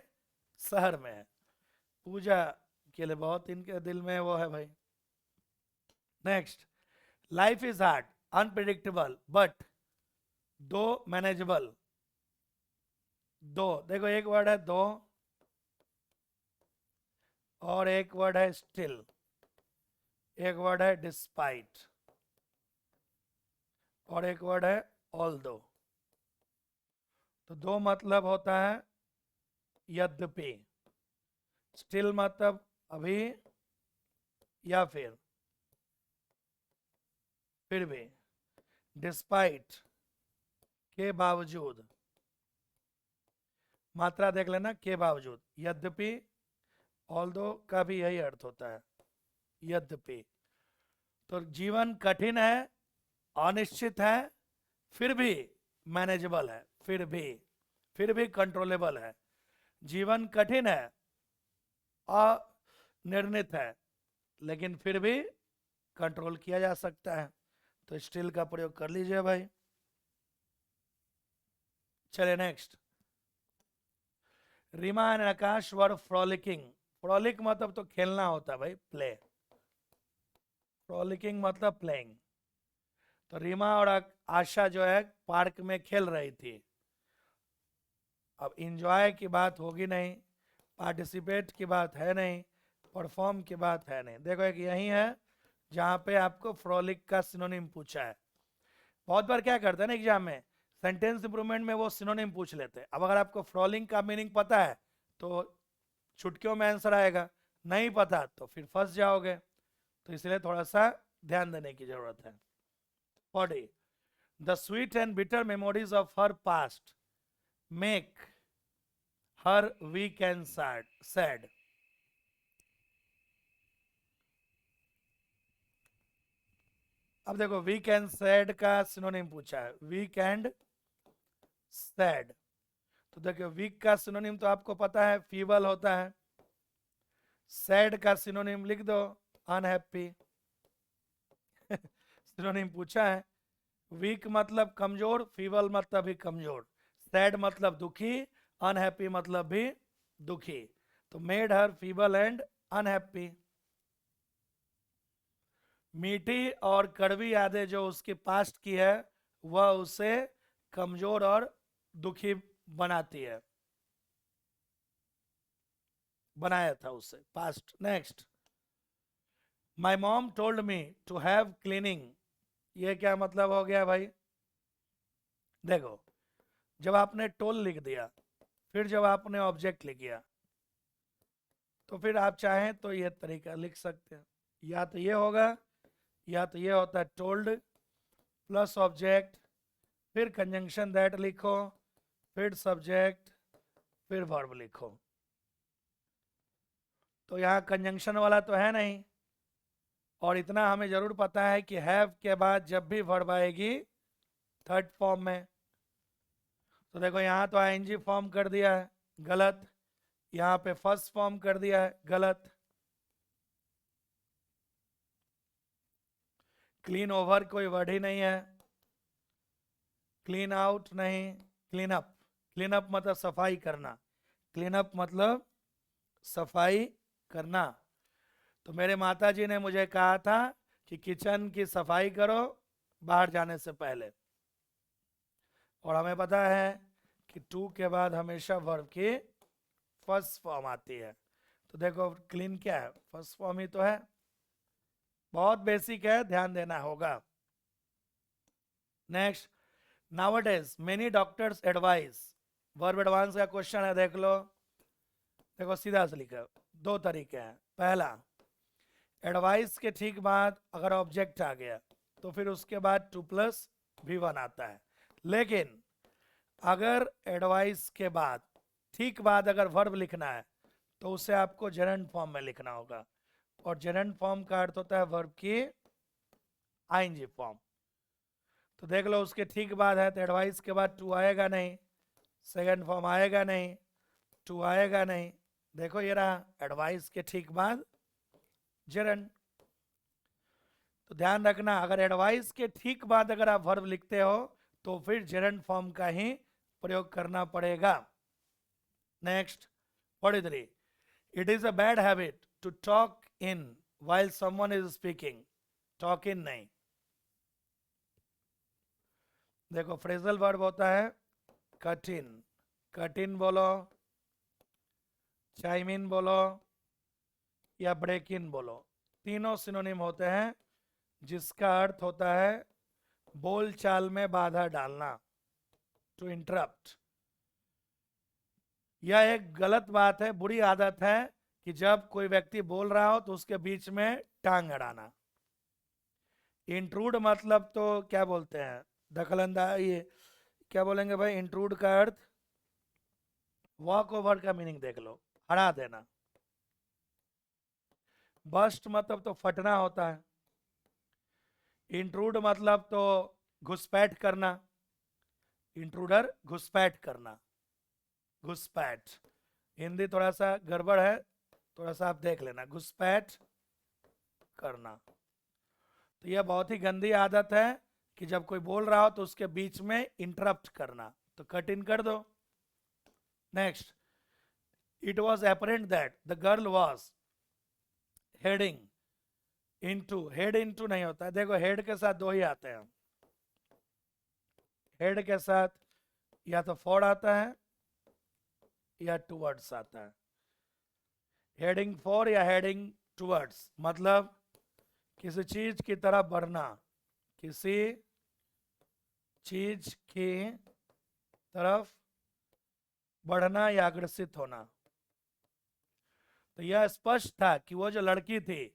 शहर में है। पूजा के लिए बहुत इनके दिल में वो है भाई। Next, life is hard unpredictable but दो मैनेजेबल। दो, देखो एक वर्ड है दो और एक वर्ड है स्टिल, एक वर्ड है डिस्पाइट और एक वर्ड है ऑल्दो। तो दो मतलब होता है यद्यपि, स्टिल मतलब अभी या फिर भी, डिस्पाइट के बावजूद, मात्रा देख लेना, के बावजूद, यद्यपि, ऑल्दो का भी यही अर्थ होता है, यद्यपि। तो जीवन कठिन है, अनिश्चित है, फिर भी मैनेजेबल है, फिर भी कंट्रोलेबल है। जीवन कठिन है, अनिर्णित है, लेकिन फिर भी कंट्रोल किया जा सकता है। तो स्टिल का प्रयोग कर लीजिए भाई। चलिए next, Reema and Akash were frolicking frolic मतलब तो खेलना होता है भाई, प्ले। फ्रॉलिकिंग मतलब प्लेइंग। तो रीमा और आशा जो है पार्क में खेल रही थी। अब इंजॉय की बात होगी नहीं, पार्टिसिपेट की बात है नहीं, परफॉर्म की बात है नहीं। देखो एक यही है जहाँ पे आपको फ्रॉलिक का सिनोनिम पूछा है। बहुत बार क्या करते हैं ना एग्जाम में, सेंटेंस इंप्रूवमेंट में वो सिनोनिम पूछ लेते हैं। अब अगर आपको फ्रॉलिंग का मीनिंग पता है तो चुटकियों में आंसर आएगा, नहीं पता तो फिर फंस जाओगे। तो इसलिए थोड़ा सा ध्यान देने की जरूरत है। 40. The sweet and bitter memories of her past make her weak and sad. अब देखो वीक एंड सैड का सिनोनिम पूछा है, वीक एंड सैड। तो देखो वीक का सिनोनिम तो आपको पता है, फीबल होता है। सैड का सिनोनिम लिख दो, अनहैप्पी। सिनोनिम पूछा है, वीक मतलब कमजोर, फीबल मतलब भी कमजोर, सैड मतलब दुखी, अनहैप्पी मतलब भी दुखी। तो made her feeble and unhappy. मीठी और कड़वी यादें जो उसके पास्ट की है वह उसे कमजोर और दुखी बनाती है, बनाया था उसे past. Next, my mom told me to have cleaning. ये क्या मतलब हो गया भाई? देखो जब आपने टोल लिख दिया, फिर जब आपने ऑब्जेक्ट लिख दिया, तो फिर आप चाहें तो ये तरीका लिख सकते हैं। या तो ये होगा, या तो ये होता है टोल्ड प्लस ऑब्जेक्ट, फिर कंजंक्शन दैट लिखो, फिर सब्जेक्ट, फिर वर्ब लिखो। तो यहाँ कंजंक्शन वाला तो है नहीं, और इतना हमें जरूर पता है कि हैव के बाद जब भी वर्ब आएगी थर्ड फॉर्म में। तो देखो यहाँ तो आईएनजी फॉर्म कर दिया है, गलत। यहाँ पे फर्स्ट फॉर्म कर दिया है, गलत। क्लीन ओवर कोई वर्ड ही नहीं है, क्लीन आउट नहीं, क्लीन अप। क्लीन अप मतलब सफाई करना, क्लीन अप मतलब सफाई करना। तो मेरे माता जी ने मुझे कहा था कि किचन की सफाई करो बाहर जाने से पहले। और हमें पता है कि टू के बाद हमेशा वर्ब की फर्स्ट फॉर्म आती है। तो देखो क्लीन क्या है, फर्स्ट फॉर्म ही तो है। बहुत बेसिक है, ध्यान देना होगा। Next, nowadays many doctors advice. Verb advance का क्वेश्चन है, देख लो। देखो सीधा से लिखा, दो तरीके हैं। पहला, एडवाइस के ठीक बाद अगर ऑब्जेक्ट आ गया तो फिर उसके बाद टू प्लस भी वन आता है। लेकिन अगर एडवाइस के बाद ठीक बाद अगर वर्ब लिखना है तो उसे आपको जेरेंट फॉर्म में लिखना होगा। और जेरेंट फॉर्म का अर्थ होता है वर्ब की आईएनजी फॉर्म। तो देख लो उसके ठीक बाद है तो एडवाइस के बाद टू आएगा नहीं, सेकंड फॉर्म आएगा नहीं, टू आएगा नहीं। देखो ये रहा एडवाइस के ठीक बाद जेरेंट। तो ध्यान रखना, अगर एडवाइस के ठीक बाद अगर आप वर्ब लिखते हो तो फिर जेरेंट फॉर्म का ही प्रयोग करना पड़ेगा। Next, 43. It is a bad habit to talk in while someone is speaking. Talk in नहीं। देखो फ्रेजल वर्ब होता है कठिन, कठिन बोलो, चाइम इन बोलो या ब्रेक इन बोलो, तीनों सिनोनिम होते हैं जिसका अर्थ होता है बोल चाल में बाधा डालना, टू इंटरप्ट। यह एक गलत बात है, बुरी आदत है कि जब कोई व्यक्ति बोल रहा हो तो उसके बीच में टांग अड़ाना। इंट्रूड मतलब तो क्या बोलते हैं, दखलंदाज। ये क्या बोलेंगे भाई इंट्रूड का अर्थ? वॉक ओवर का मीनिंग देख लो, हरा देना। बस्ट मतलब तो फटना होता है। इंट्रूड मतलब तो घुसपैठ करना, इंट्रूडर घुसपैठ करना, घुसपैठ। हिंदी थोड़ा सा गड़बड़ है, थोड़ा सा आप देख लेना, घुसपैठ करना। तो यह बहुत ही गंदी आदत है कि जब कोई बोल रहा हो तो उसके बीच में इंटरप्ट करना। तो कट इन कर दो। Next, It was apparent that the girl was heading into, head into नहीं होता है, देखो हेड के साथ दो ही आते हैं, हेड के साथ या तो फॉर आता है या टुवर्ड्स आता है, हेडिंग फॉर या हेडिंग टुवर्ड्स, मतलब किसी चीज की तरफ बढ़ना, किसी चीज की तरफ बढ़ना या अग्रसित होना। तो यह स्पष्ट था कि वो जो लड़की थी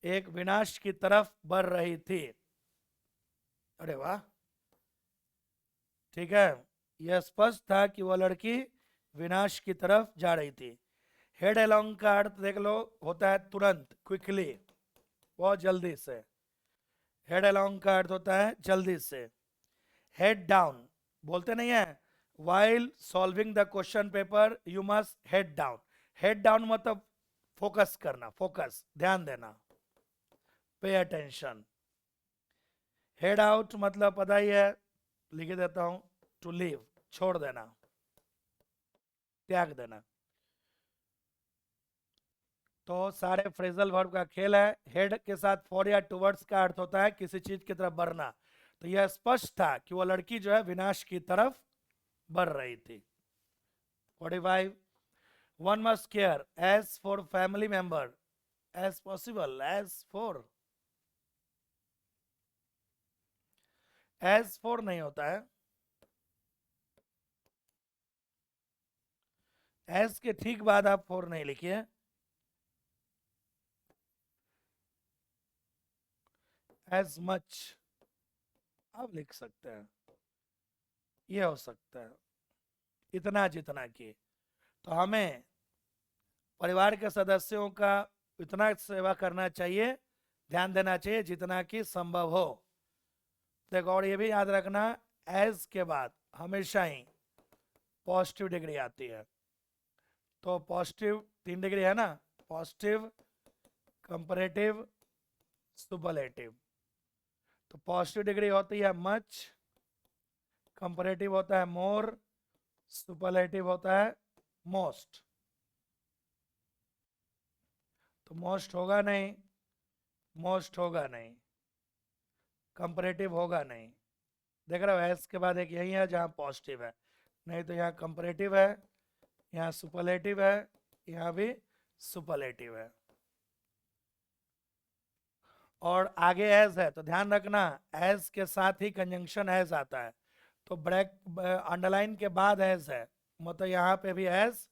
एक विनाश की तरफ बढ़ रही थी। अरे वाह, ठीक है, यह स्पष्ट था कि वह लड़की विनाश की तरफ जा रही थी। हेड अलोंग का अर्थ देख लो होता है तुरंत, क्विकली, बहुत जल्दी से। हेड अलोंग का अर्थ होता है जल्दी से। हेड डाउन बोलते नहीं है, while solving the question paper you must head down. Head down मतलब फोकस करना, फोकस, ध्यान देना, पे अटेंशन। हेड आउट मतलब पता ही है, लिख देता हूं, टू लीव, छोड़ देना, त्याग देना। तो सारे फ्रेजल वर्ब का खेल है। हेड के साथ फॉर या टुवर्ड्स का अर्थ होता है किसी चीज की तरफ बढ़ना। तो यह स्पष्ट था कि वो लड़की जो है विनाश की तरफ बढ़ रही थी। 45 one must care as for family member as possible, as for नहीं होता है, एज के ठीक बाद आप फॉर नहीं लिखिए, एज मच आप लिख सकते हैं, ये हो सकता है, इतना जितना की। तो हमें परिवार के सदस्यों का इतना सेवा करना चाहिए, ध्यान देना चाहिए जितना कि संभव हो। देखो, और ये भी याद रखना, एज के बाद हमेशा ही पॉजिटिव डिग्री आती है। तो पॉजिटिव 3 डिग्री है ना, पॉजिटिव, कंपैरेटिव, सुपरलेटिव। तो पॉजिटिव डिग्री होती है मच, कंपैरेटिव होता है मोर, सुपरलेटिव होता है मोस्ट। तो मोस्ट होगा नहीं, मोस्ट होगा नहीं, कंपैरेटिव होगा नहीं। देख रहे हो, एस के बाद एक यही है जहाँ पॉजिटिव है, नहीं तो यहाँ कंपैरेटिव है, यहाँ सुपरलेटिव है, यहाँ भी सुपरलेटिव है, और आगे एज है। तो ध्यान रखना, एज के साथ ही कंजंक्शन एज आता है। तो ब्रैक अंडरलाइन के बाद एज है, मतलब यहाँ पे भी एज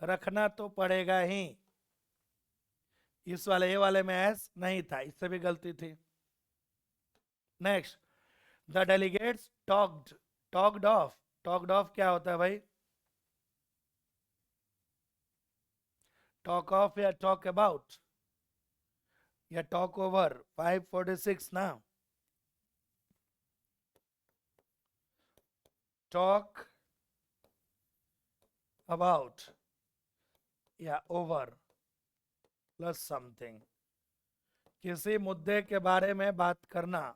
रखना तो पड़ेगा ही। इस वाले, ये वाले में एज नहीं था, इससे भी गलती थी। Next, the delegates talked, talked of, talked of क्या होता है भाई? टॉक ऑफ या टॉक अबाउट या टॉक ओवर। 546 ना, टॉक अबाउट या ओवर प्लस समथिंग, किसी मुद्दे के बारे में बात करना,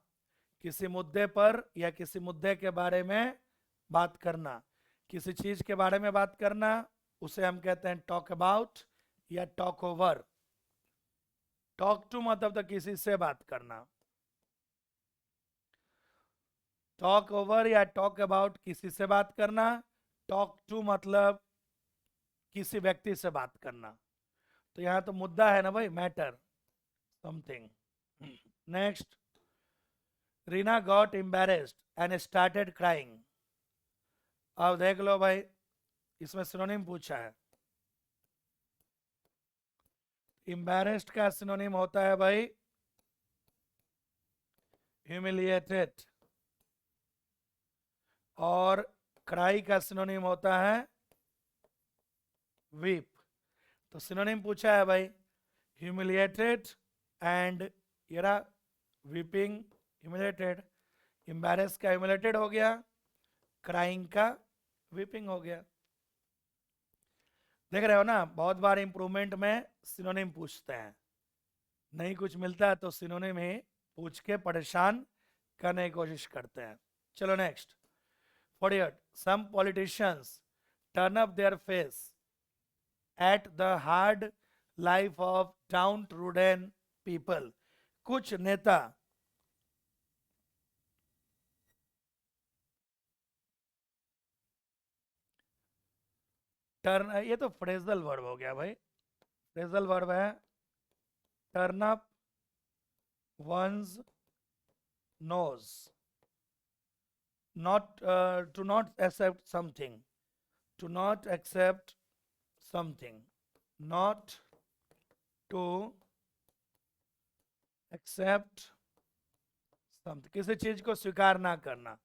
किसी मुद्दे पर या किसी मुद्दे के बारे में बात करना, किसी चीज के बारे में बात करना, उसे हम कहते हैं टॉक अबाउट या टॉक ओवर। टॉक टू मतलब तो किसी से बात करना, टॉक ओवर या टॉक अबाउट किसी से बात करना, टॉक टू मतलब किसी व्यक्ति से बात करना। तो यहां तो मुद्दा है ना भाई, matter, something. Next, Reena got embarrassed and started crying. अब देख लो भाई, इसमें सिनोनिम पूछा है। एम्बैरेस्ड का सिनोनिम होता है भाई ह्यूमिलिएटेड, और क्राई का सिनोनिम होता है वीप। तो सिनोनिम पूछा है भाई, ह्यूमिलिएटेड एंड येरा वीपिंग, ह्यूमिलेटेड। एम्बैरेस का ह्यूमिलेटेड हो गया, क्राइंग का वीपिंग हो गया। देख रहे हो ना, बहुत बार इंप्रूवमेंट में सिनोनिम पूछते हैं, नहीं कुछ मिलता है तो सिनोनिम ही पूछ के परेशान करने की कोशिश करते हैं। चलो next, 48 some politicians turn up their face at the hard life of downtrodden people. कुछ नेता टर्न, ये तो फ्रेजल वर्ब हो गया भाई, फ्रेजल वर्ब है। Turn up ones nose, not to not accept something, to not accept something, not to accept something, किसी चीज को स्वीकार ना करना।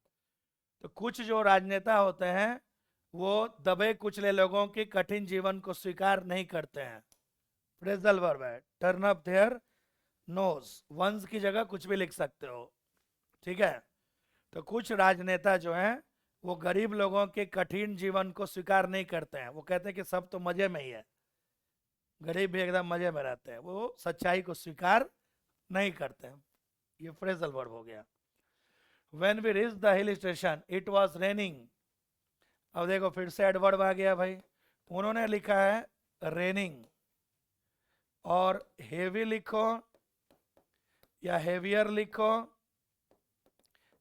तो कुछ जो राजनेता होते हैं वो दबे कुचले लोगों के कठिन जीवन को स्वीकार नहीं करते हैं। फ्रेजल वर्ब है, turn up their nose, ones की जगह कुछ भी लिख सकते हो, ठीक है। तो कुछ राजनेता जो हैं वो गरीब लोगों के कठिन जीवन को स्वीकार नहीं करते हैं, वो कहते हैं कि सब तो मजे में ही है, गरीब भी एकदम मजे में रहते हैं, वो सच्चाई को स्वीकार नहीं करते हैं। ये फ्रेजल वर्ब हो गया। When we reached the hill station, it was raining। अब देखो फिर से एडवर्ब आ गया भाई, उन्होंने लिखा है रेनिंग, और हेवी लिखो या हेवियर लिखो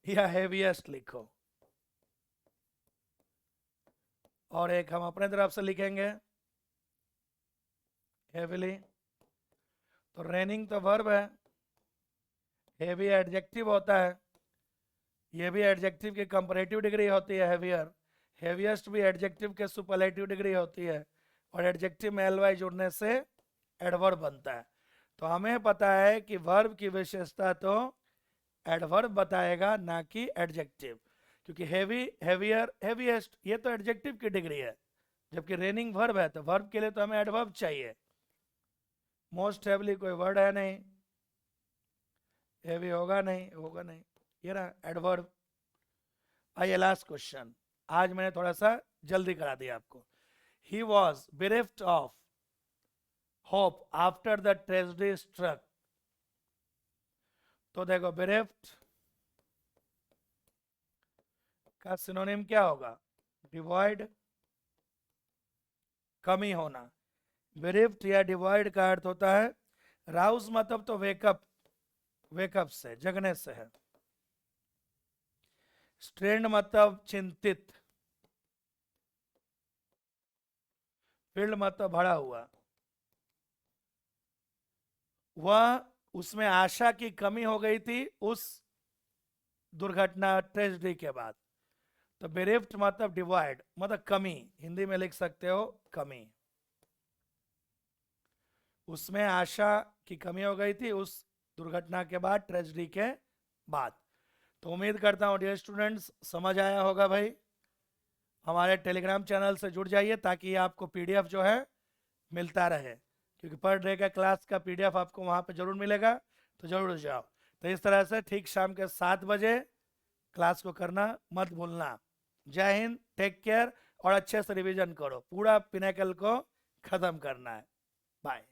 या हेवीएस्ट लिखो, और एक हम अपने तरफ से लिखेंगे हेवीली। तो रेनिंग तो वर्ब है, हेवी एडजेक्टिव होता है, ये भी एडजेक्टिव की कंपैरेटिव डिग्री होती है हेवियर, हेवीएस्ट भी एडजेक्टिव के सुपरलेटिव डिग्री होती है, और एडजेक्टिव में एल वाई जुड़ने से एडवर्ब बनता है। तो हमें पता है कि वर्ब की विशेषता तो एडवर्ब बताएगा, ना कि एडजेक्टिव, क्योंकि हेवी, हेवियर, हेवीएस्ट ये तो एडजेक्टिव की डिग्री है, जबकि रेनिंग वर्ब है, तो वर्ब के लिए तो हमें एडवर्ब चाहिए। मोस्ट हेवली कोई वर्ड है नहीं, हेवी होगा नहीं, होगा नहीं, ये ना एडवर्ब। आइए लास्ट क्वेश्चन, आज मैंने थोड़ा सा जल्दी करा दिया आपको। He was bereft of hope after the tragedy struck. तो देखो bereft का सिनोनिम क्या होगा? डिवॉइड, कमी होना। bereft या डिवॉइड का अर्थ होता है राउस, मतलब तो वेकअप, वेकअप से, जगने से है। स्ट्रेंड मतलब चिंतित, फील्ड मतलब भरा हुआ। वह, उसमें आशा की कमी हो गई थी उस दुर्घटना, ट्रेजेडी के बाद। तो बेरिफ्ट मतलब डिवाइड, मतलब कमी, हिंदी में लिख सकते हो कमी। उसमें आशा की कमी हो गई थी उस दुर्घटना के बाद, ट्रेजेडी के बाद। तो उम्मीद करता हूँ डियर स्टूडेंट्स समझ आया होगा भाई। हमारे टेलीग्राम चैनल से जुड़ जाइए ताकि आपको पीडीएफ जो है मिलता रहे, क्योंकि पर डे का क्लास का पीडीएफ आपको वहाँ पे जरूर मिलेगा, तो जरूर जाओ। तो इस तरह से ठीक शाम के 7 बजे क्लास को करना मत भूलना। जय हिंद, टेक केयर, और अच्छे से रिवीजन करो, पूरा पिनेकल को ख़त्म करना है। बाय।